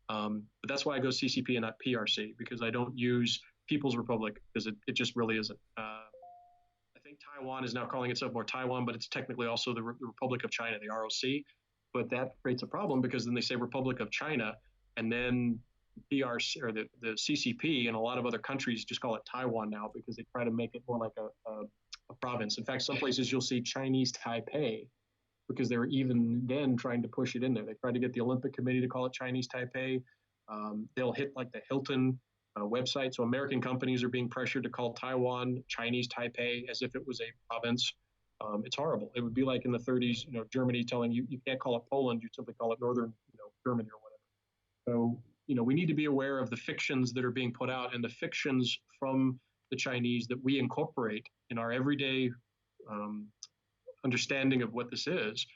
But that's why I go CCP and not PRC, because I don't use People's Republic, because it just really isn't. I think Taiwan is now calling itself more Taiwan, but it's technically also the Republic of China, the ROC. But that creates a problem because then they say Republic of China, and then PRC or the CCP and a lot of other countries just call it Taiwan now because they try to make it more like a province. In fact, some places you'll see Chinese Taipei because they were even then trying to push it in there. They tried to get the Olympic Committee to call it Chinese Taipei. They'll hit like the Hilton website. So American companies are being pressured to call Taiwan Chinese Taipei as if it was a province. It's horrible. It would be like in the 30s, Germany telling you you can't call it Poland, you simply call it Northern, Germany or whatever. So, we need to be aware of the fictions that are being put out and the fictions from the Chinese that we incorporate in our everyday understanding of what this is,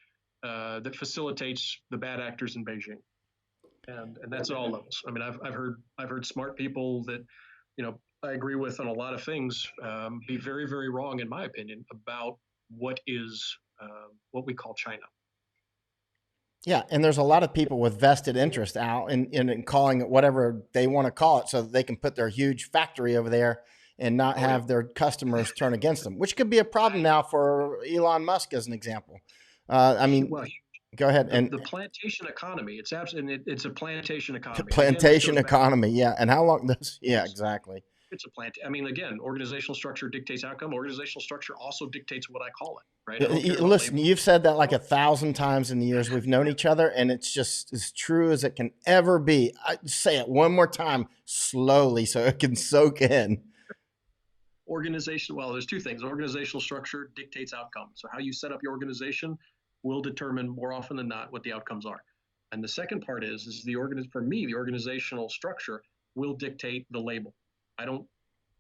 that facilitates the bad actors in Beijing, and that's at all levels. I mean, I've heard smart people that I agree with on a lot of things be very very wrong in my opinion about what is what we call China. Yeah, and there's a lot of people with vested interest out in calling it whatever they want to call it so that they can put their huge factory over there and not have their customers turn against them, which could be a problem now for Elon Musk as an example. I mean, Well, go ahead. the plantation economy, it's absolutely, it's a plantation economy. And again, this Plantation goes back, economy, yeah. And how long does? Yeah, exactly. it's a plant. I mean, again, organizational structure dictates outcome. Organizational structure also dictates what I call it, right? I don't care about Listen, labels. you've said that like 1,000 times in the years we've known each other, and it's just as true as it can ever be. I say it one more time slowly so it can soak in. Organization, well, there's two things. Organizational structure dictates outcome. So how you set up your organization will determine more often than not what the outcomes are. And the second part is for me, the organizational structure will dictate the label. I don't,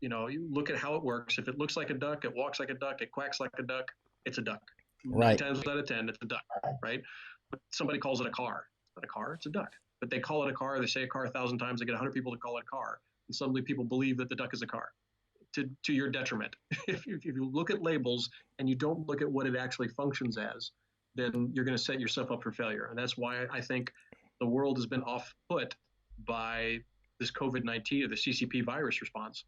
you look at how it works. If it looks like a duck, it walks like a duck, it quacks like a duck, it's a duck. Nine Right. times out of 10, it's a duck, right? But somebody calls it a car. It's not a car, it's a duck. But they call it a car, they say a car 1,000 times, they get 100 people to call it a car. And suddenly people believe that the duck is a car. To your detriment. If you look at labels and you don't look at what it actually functions as, then you're going to set yourself up for failure. And that's why I think the world has been off put by this COVID-19 or the CCP virus response.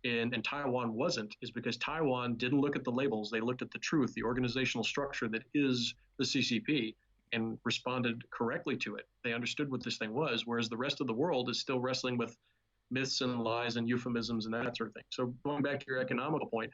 And Taiwan wasn't, is because Taiwan didn't look at the labels. They looked at the truth, the organizational structure that is the CCP, and responded correctly to it. They understood what this thing was, whereas the rest of the world is still wrestling with myths and lies and euphemisms and that sort of thing. So going back to your economical point,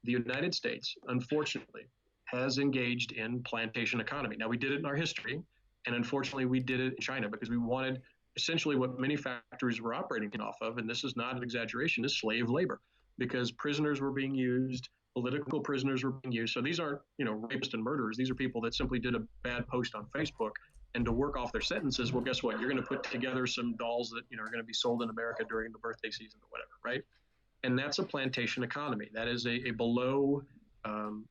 the United States, unfortunately, has engaged in plantation economy. Now, we did it in our history, and unfortunately, we did it in China because we wanted essentially what many factories were operating off of, and this is not an exaggeration, is slave labor, because prisoners were being used, political prisoners were being used. So these aren't, rapists and murderers. These are people that simply did a bad post on Facebook. And to work off their sentences, well, guess what? You're going to put together some dolls that are going to be sold in America during the birthday season or whatever, right? And that's a plantation economy. That is a below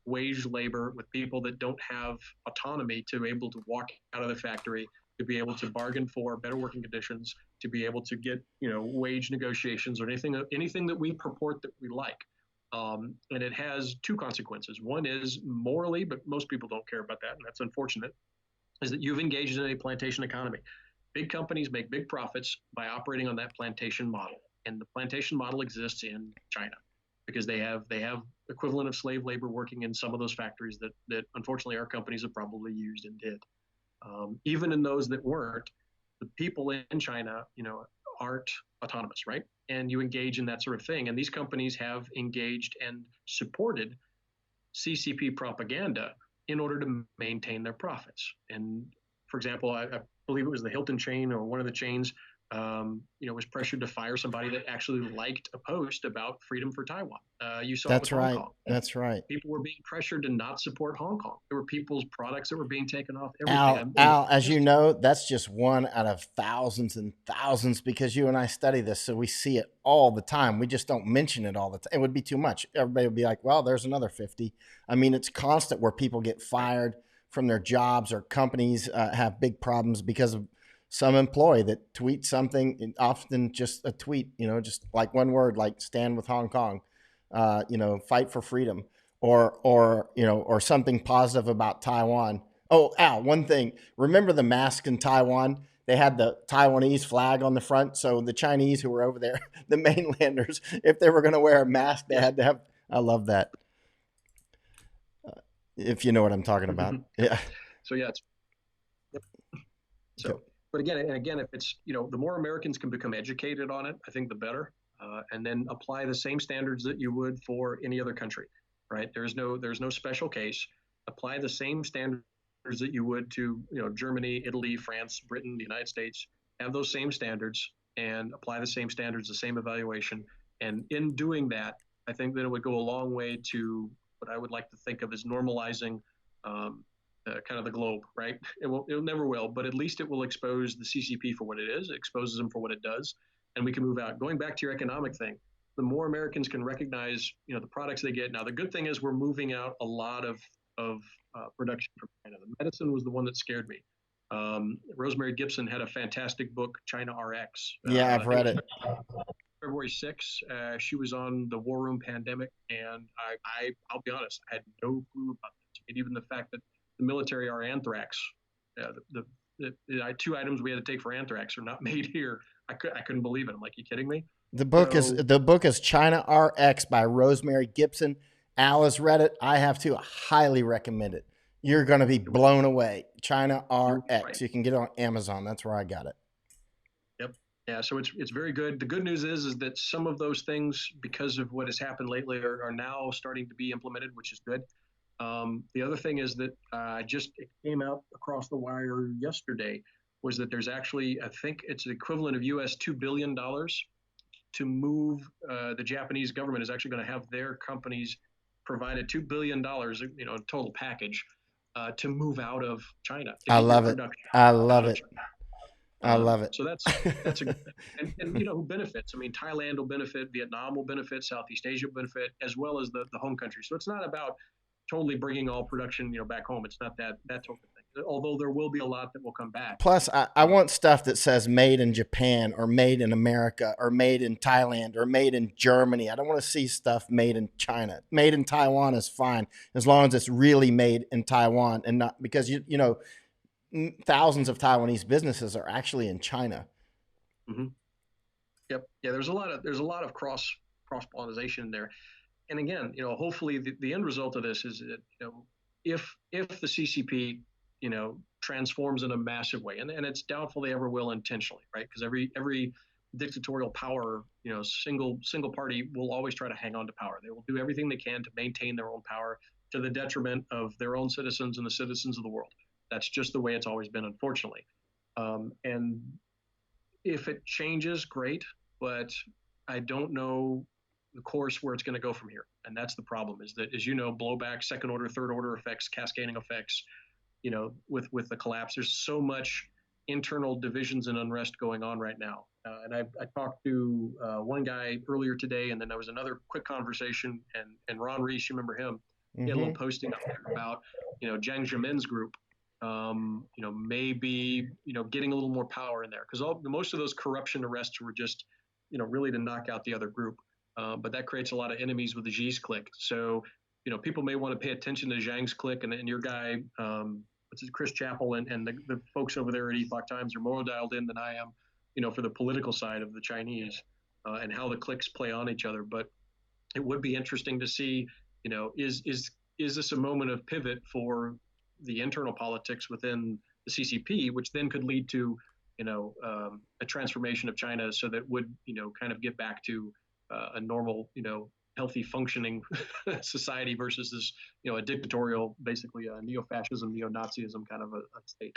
wage labor with people that don't have autonomy to be able to walk out of the factory, to be able to bargain for better working conditions, to be able to get wage negotiations or anything that we purport that we like. And it has two consequences. One is morally, but most people don't care about that, and that's unfortunate, is that you've engaged in a plantation economy. Big companies make big profits by operating on that plantation model. And the plantation model exists in China because they have equivalent of slave labor working in some of those factories that unfortunately our companies have probably used and did. Even in those that weren't, the people in China, aren't autonomous, right? And you engage in that sort of thing. And these companies have engaged and supported CCP propaganda in order to maintain their profits. And for example, I believe it was the Hilton chain or one of the chains, was pressured to fire somebody that actually liked a post about freedom for Taiwan. You saw it with Hong Kong. That's right. People were being pressured to not support Hong Kong. There were people's products that were being taken off. Everything. Al, as you know, that's just one out of thousands and thousands because you and I study this, so we see it all the time. We just don't mention it all the time. It would be too much. Everybody would be like, well, there's another 50. I mean, it's constant where people get fired from their jobs or companies have big problems because of some employee that tweets something, often just a tweet, just like one word, like stand with Hong Kong, fight for freedom. or or something positive about Taiwan. Oh, Al, one thing. Remember the mask in Taiwan? They had the Taiwanese flag on the front, so the Chinese who were over there, the mainlanders, if they were going to wear a mask, they Yes. had to have. I love that. If you know what I'm talking about. Yep. Yeah. So yeah, it's yep. Go. So, but again, and again, if it's, the more Americans can become educated on it, I think the better, and then apply the same standards that you would for any other country, right? There's no special case. Apply the same standards that you would to, Germany, Italy, France, Britain, the United States. Have those same standards and apply the same standards, the same evaluation. And in doing that, I think that it would go a long way to what I would like to think of as normalizing um, kind of the globe, right? It never will, but at least it will expose the CCP for what it is. It exposes them for what it does, and we can move out. Going back to your economic thing, the more Americans can recognize, the products they get. Now, the good thing is we're moving out a lot of production from China. The medicine was the one that scared me. Rosemary Gibson had a fantastic book, China RX. Yeah, I've I think read it it. came out February 6th. She was on the War Room Pandemic, and I'll be honest, I had no clue about this. And even the fact that the military are anthrax, the two items we had to take for anthrax are not made here. I couldn't believe it. I'm like, you kidding me? So The book is China RX by Rosemary Gibson. Al has read it. I have too. I highly recommend it. You're going to be blown away. China you're right. RX. You can get it on Amazon. That's where I got it. Yep. Yeah. So it's very good. The good news is that some of those things, because of what has happened lately, are now starting to be implemented, which is good. The other thing is that just it came out across the wire yesterday was that there's actually, I think it's the equivalent of US $2 billion to move. The Japanese government is actually going to have their companies provided $2 billion, total package to move out of China, to I get your love it. production I love out of it. China. I love it. So that's a and who benefits? I mean, Thailand will benefit, Vietnam will benefit, Southeast Asia will benefit, as well as the home country. So it's not about totally bringing all production, back home. It's not that type of thing. Although there will be a lot that will come back. Plus, I Uh, want stuff that says made in Japan or made in America or made in Thailand or made in Germany. I don't want to see stuff made in China. Made in Taiwan is fine as long as it's really made in Taiwan and not because thousands of Taiwanese businesses are actually in China. mhm. Yep. Yeah. There's a lot of cross pollination in there. And again, hopefully the end result of this is that, if the CCP, transforms in a massive way, and it's doubtful they ever will intentionally, right? Because every dictatorial power, single party will always try to hang on to power. They will do everything they can to maintain their own power to the detriment of their own citizens and the citizens of the world. That's just the way it's always been, unfortunately. And if it changes, great, but I don't know the course where it's going to go from here. And that's the problem is that, as blowback, second order, third order effects, cascading effects, with the collapse, there's so much internal divisions and unrest going on right now. And I talked to one guy earlier today, and then there was another quick conversation, and Ron Reese, you remember him? He had a little Mm-hmm. posting up there about, Jiang Zemin's group, maybe, getting a little more power in there because most of those corruption arrests were just, really to knock out the other group. But that creates a lot of enemies with the X's clique. So, people may want to pay attention to Zhang's clique and your guy, what's his, Chris Chappell and the folks over there at Epoch Times are more dialed in than I am, for the political side of the Chinese and how the cliques play on each other. But it would be interesting to see, is this a moment of pivot for the internal politics within the CCP, which then could lead to, a transformation of China, so that would, kind of get back to a normal, healthy functioning society versus this, a dictatorial, basically a neo-fascism, neo-Nazism kind of a state.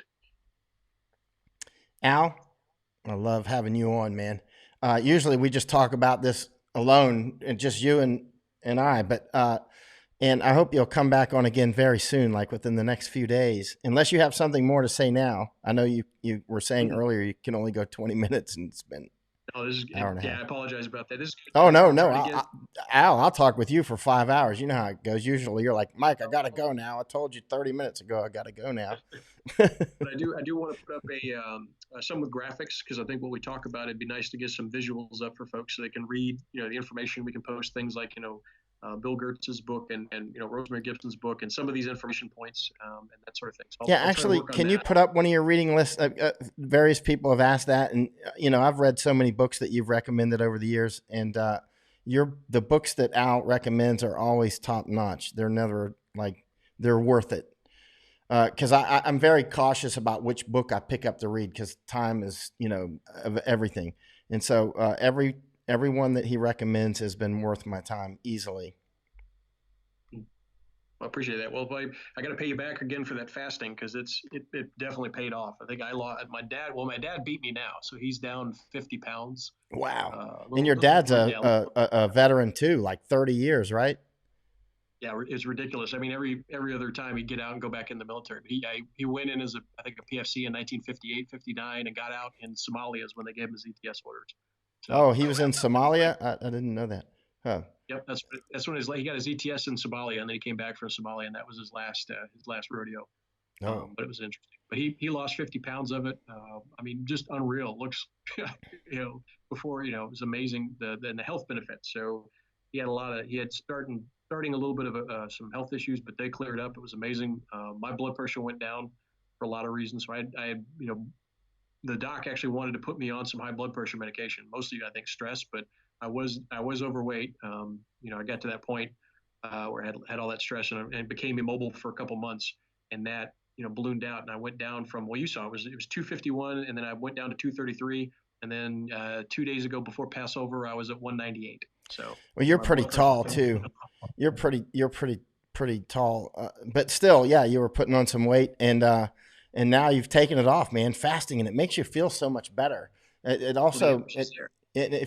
Al, I love having you on, man. Usually we just talk about this alone and just you and I, but and I hope you'll come back on again very soon, like within the next few days, unless you have something more to say now. I know you were saying Mm-hmm. earlier you can only go 20 minutes and it's been No, this is an hour and a yeah. half. I apologize about that. This is Oh no, I'll no, try to get. Al, I'll talk with you for 5 hours. You know how it goes. Usually, you're like, Mike, I gotta go now. I told you 30 minutes ago, I gotta go now. But I do want to put up some with graphics because I think what we talk about, it'd be nice to get some visuals up for folks so they can read, the information. We can post things like, Bill Gertz's book and Rosemary Gibson's book and some of these information points and that sort of thing. So Yeah, I'll try to actually, work on can you that. put up one of your reading lists? Various people have asked that, and I've read so many books that you've recommended over the years, and the books that Al recommends are always top notch. They're never like they're worth it. Because I'm very cautious about which book I pick up to read because time is of everything, and so every one that he recommends has been worth my time easily. I appreciate that. Well, I got to pay you back again for that fasting because it definitely paid off. I think I lost my dad. Well, my dad beat me now, so he's down 50 pounds. Wow! A And little, your dad's yeah, a veteran too, like 30 years, right? yeah, it's ridiculous. I mean, every other time he'd get out and go back in the military. But he went in as I think a PFC in 1958, 59, and got out in Somalia is when they gave him his ETS orders. Oh, So he was in Somalia. I didn't know that. Huh. yep, that's when he got his ETS in Somalia, and then he came back from Somalia, and that was his last rodeo. Oh, But it was interesting. But he lost 50 pounds of it. I mean, just unreal. Looks, before it was amazing the health benefits. So he had starting a little bit of some health issues, but they cleared up. It was amazing. My blood pressure went down for a lot of reasons. So the doc actually wanted to put me on some high blood pressure medication, mostly I think stress, but I was overweight. I got to that point where I had all that stress and became immobile for a couple months, and that ballooned out, and I went down from you saw it was 251, and then I went down to 233, and then 2 days ago before Passover I was at 198. So well, you're my pretty blood pressure. tall too. You're pretty tall, but still, yeah, you were putting on some weight, and now you've taken it off, man. Fasting, and it makes you feel so much better. It Well, the also evidence is there.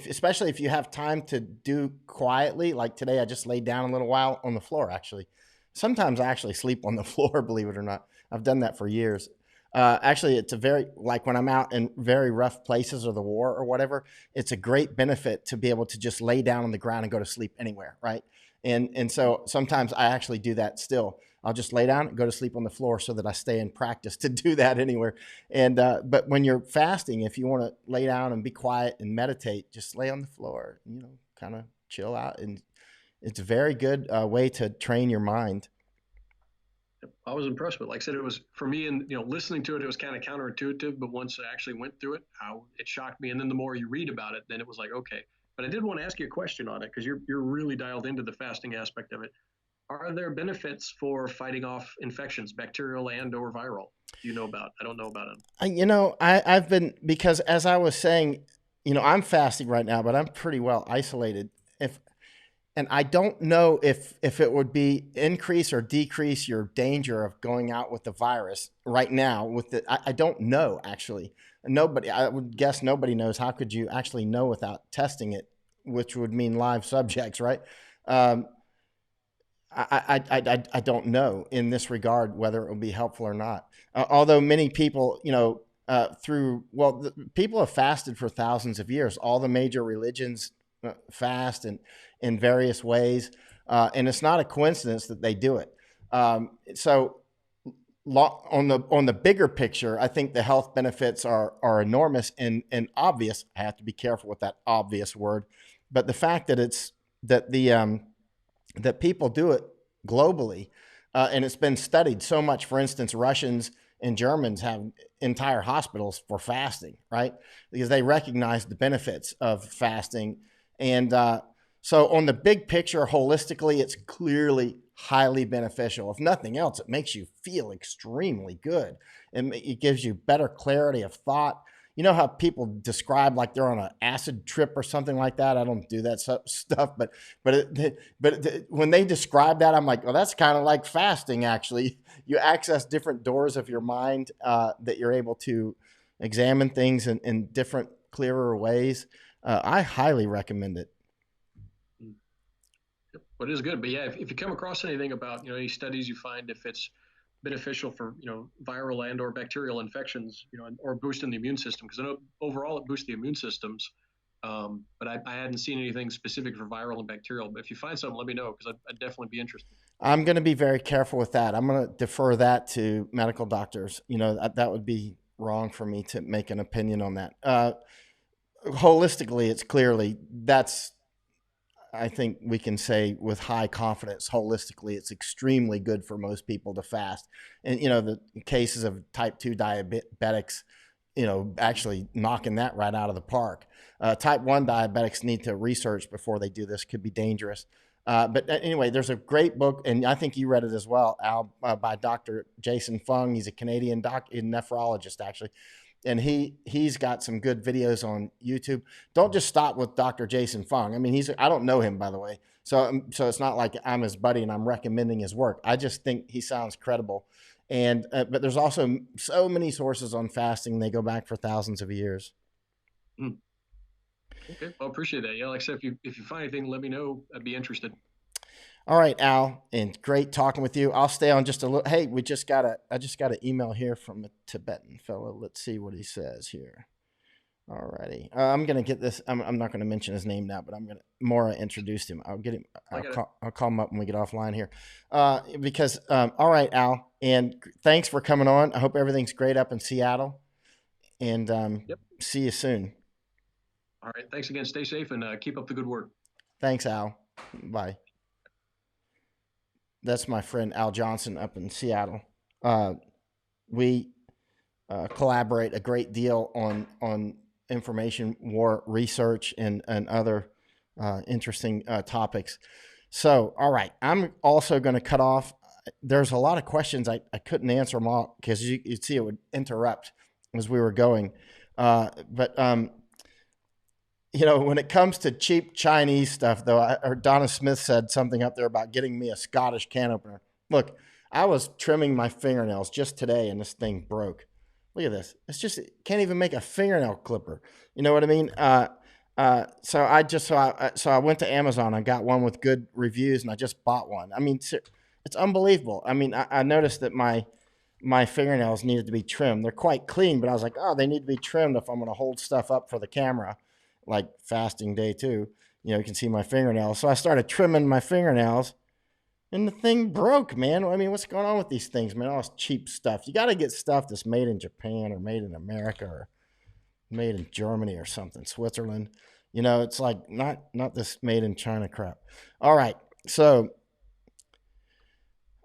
especially if you have time to do quietly. Like today, I just laid down a little while on the floor. Actually, sometimes I actually sleep on the floor. Believe it or not, I've done that for years. Actually, it's a very like when I'm out in very rough places or the war or whatever. It's a great benefit to be able to just lay down on the ground and go to sleep anywhere, right? And so sometimes I actually do that still. I'll just lay down and go to sleep on the floor so that I stay in practice to do that anywhere. And but when you're fasting, if you want to lay down and be quiet and meditate, just lay on the floor, kind of chill out, and it's a very good way to train your mind. I was impressed with. Like I said, it was for me, and listening to it, it was kind of counterintuitive. But once I actually went through it, how it shocked me. And then the more you read about it, then it was like, okay. But I did want to ask you a question on it because you're really dialed into the fasting aspect of it. Are there benefits for fighting off infections, bacterial and/or viral? Do you know about? I don't know about them. I've been because as I was saying, I'm fasting right now, but I'm pretty well isolated. If and I don't know if it would be increase or decrease your danger of going out with the virus right now. I don't know actually. Nobody, I would guess nobody knows. How could you actually know without testing it, which would mean live subjects, right? Um, I don't know in this regard whether it will be helpful or not. Although many people, people have fasted for thousands of years. All the major religions fast in various ways, and it's not a coincidence that they do it. So on the bigger picture, I think the health benefits are enormous and obvious. I have to be careful with that obvious word, but the fact that it's that the that people do it globally, and it's been studied so much. For instance, Russians and Germans have entire hospitals for fasting, right? Because they recognize the benefits of fasting. And so, on the big picture, holistically, it's clearly highly beneficial. If nothing else, it makes you feel extremely good. It gives you better clarity of thought. You know how people describe like they're on an acid trip or something like that. I don't do that stuff, but when they describe that, I'm like, well, that's kind of like fasting. Actually, you access different doors of your mind that you're able to examine things in different, clearer ways. I highly recommend it. But it is good. But yeah, if you come across anything about any studies you find if it's beneficial for viral and/or bacterial infections, or boosting the immune system, because I know overall it boosts the immune systems. But I hadn't seen anything specific for viral and bacterial. But if you find something, let me know because I'd definitely be interested. I'm going to be very careful with that. I'm going to defer that to medical doctors. That would be wrong for me to make an opinion on that. Holistically, it's clearly I think we can say with high confidence, holistically, it's extremely good for most people to fast. And, the cases of type 2 diabetics, actually knocking that right out of the park. Type 1 diabetics need to research before they do this, could be dangerous. But anyway, there's a great book, and I think you read it as well, Al, by Dr. Jason Fung. He's a Canadian nephrologist, actually, and he's got some good videos on YouTube. Don't just stop with Dr. Jason Fung. I mean, I don't know him, by the way, so it's not like I'm his buddy and I'm recommending his work. I just think he sounds credible, and but there's also so many sources on fasting. They go back for thousands of years. Mm. Okay, well, appreciate that. Yeah, like I said, if you find anything, let me know. I'd be interested. All right, Al, and great talking with you. I'll stay on just a little. Hey, I just got an email here from a Tibetan fellow. Let's see what he says here. All righty. I'm going to get this. I'm not going to mention his name now, but Maura introduced him. I'll get him. I'll call him up when we get offline here. Because, all right, Al, and thanks for coming on. I hope everything's great up in Seattle, and Yep. see you soon. All right. Thanks again. Stay safe and keep up the good work. Thanks, Al. Bye. That's my friend Al Johnson up in Seattle. We collaborate a great deal on information war research and other interesting topics. So, all right, I'm also going to cut off. There's a lot of questions I couldn't answer them all because you'd see it would interrupt as we were going. But when it comes to cheap Chinese stuff, though, I heard Donna Smith said something up there about getting me a Scottish can opener. Look, I was trimming my fingernails just today and this thing broke. Look at this. It's just, it can't even make a fingernail clipper. You know what I mean? So I went to Amazon. I got one with good reviews and I just bought one. I mean, it's unbelievable. I mean, I noticed that my fingernails needed to be trimmed. They're quite clean, but I was like, oh, they need to be trimmed if I'm going to hold stuff up for the camera, like fasting day 2. You can see my fingernails. So I started trimming my fingernails and the thing broke, man. I mean, what's going on with these things, man? All this cheap stuff. You got to get stuff that's made in Japan or made in America or made in Germany or something, Switzerland. It's like not this made in China crap. All right. So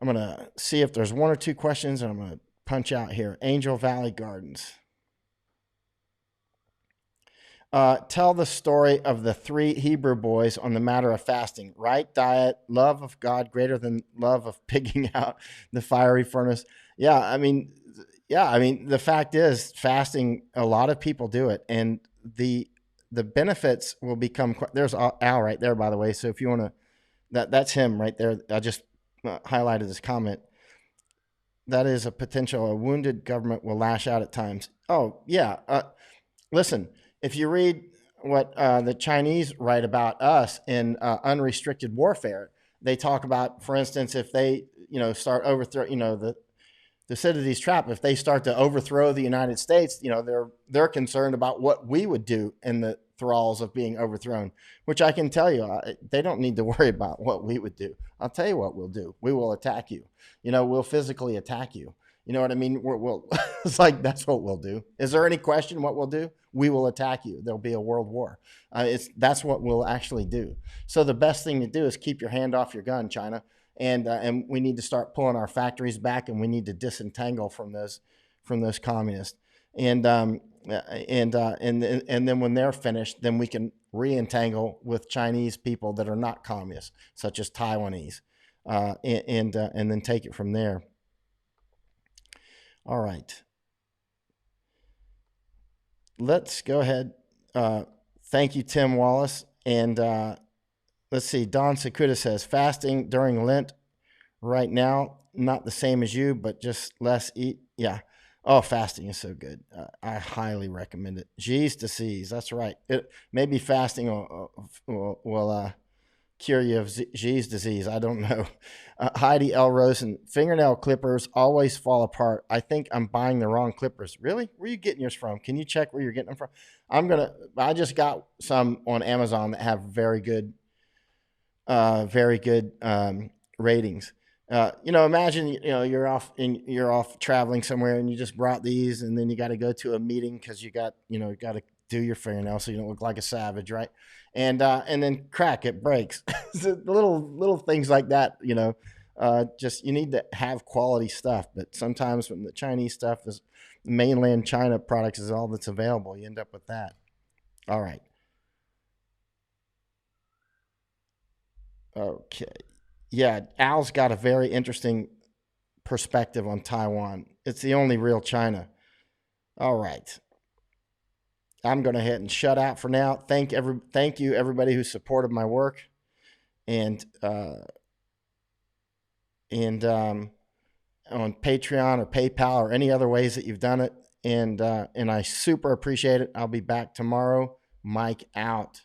I'm going to see if there's one or two questions and I'm going to punch out here. Angel Valley Gardens. Tell the story of the 3 Hebrew boys on the matter of fasting. Right diet, love of God greater than love of pigging out the fiery furnace. I mean, the fact is, fasting, a lot of people do it, and the benefits will become. There's Al right there, by the way. So if you want to, that's him right there. I just highlighted his comment. That is a potential. A wounded government will lash out at times. Oh yeah. Listen. If you read what the Chinese write about us in unrestricted warfare, they talk about, for instance, if they start overthrow the Thucydides trap, if they start to overthrow the United States, they're concerned about what we would do in the thralls of being overthrown. Which I can tell you, they don't need to worry about what we would do. I'll tell you what we'll do. We will attack you. We'll physically attack you. You know what I mean? We'll it's like, that's what we'll do. Is there any question what we'll do? We will attack you. There'll be a world war. That's what we'll actually do. So the best thing to do is keep your hand off your gun, China. And we need to start pulling our factories back, and we need to disentangle from those communists. And then when they're finished, then we can re-entangle with Chinese people that are not communists, such as Taiwanese, and then take it from there. All right. Let's go ahead. Thank you, Tim Wallace. And let's see. Don Sakuda says, fasting during Lent right now, not the same as you, but just less eat. Yeah. Oh, fasting is so good. I highly recommend it. G's disease. That's right. Maybe fasting will cure you of G's disease. I don't know. Heidi L. Rosen, fingernail clippers always fall apart. I think I'm buying the wrong clippers. Really? Where are you getting yours from? Can you check where you're getting them from? I just got some on Amazon that have very good ratings. Imagine, you're off traveling somewhere and you just brought these, and then you got to go to a meeting because you got to do your fingernails so you don't look like a savage, right? And then crack, it breaks. So little things like that, just you need to have quality stuff. But sometimes when the Chinese stuff, this mainland China products is all that's available, you end up with that. All right. Okay. Yeah, Al's got a very interesting perspective on Taiwan. It's the only real China. All right. I'm going to hit and shut out for now. Thank you everybody who supported my work and on Patreon or PayPal or any other ways that you've done it. And I super appreciate it. I'll be back tomorrow. Mike out.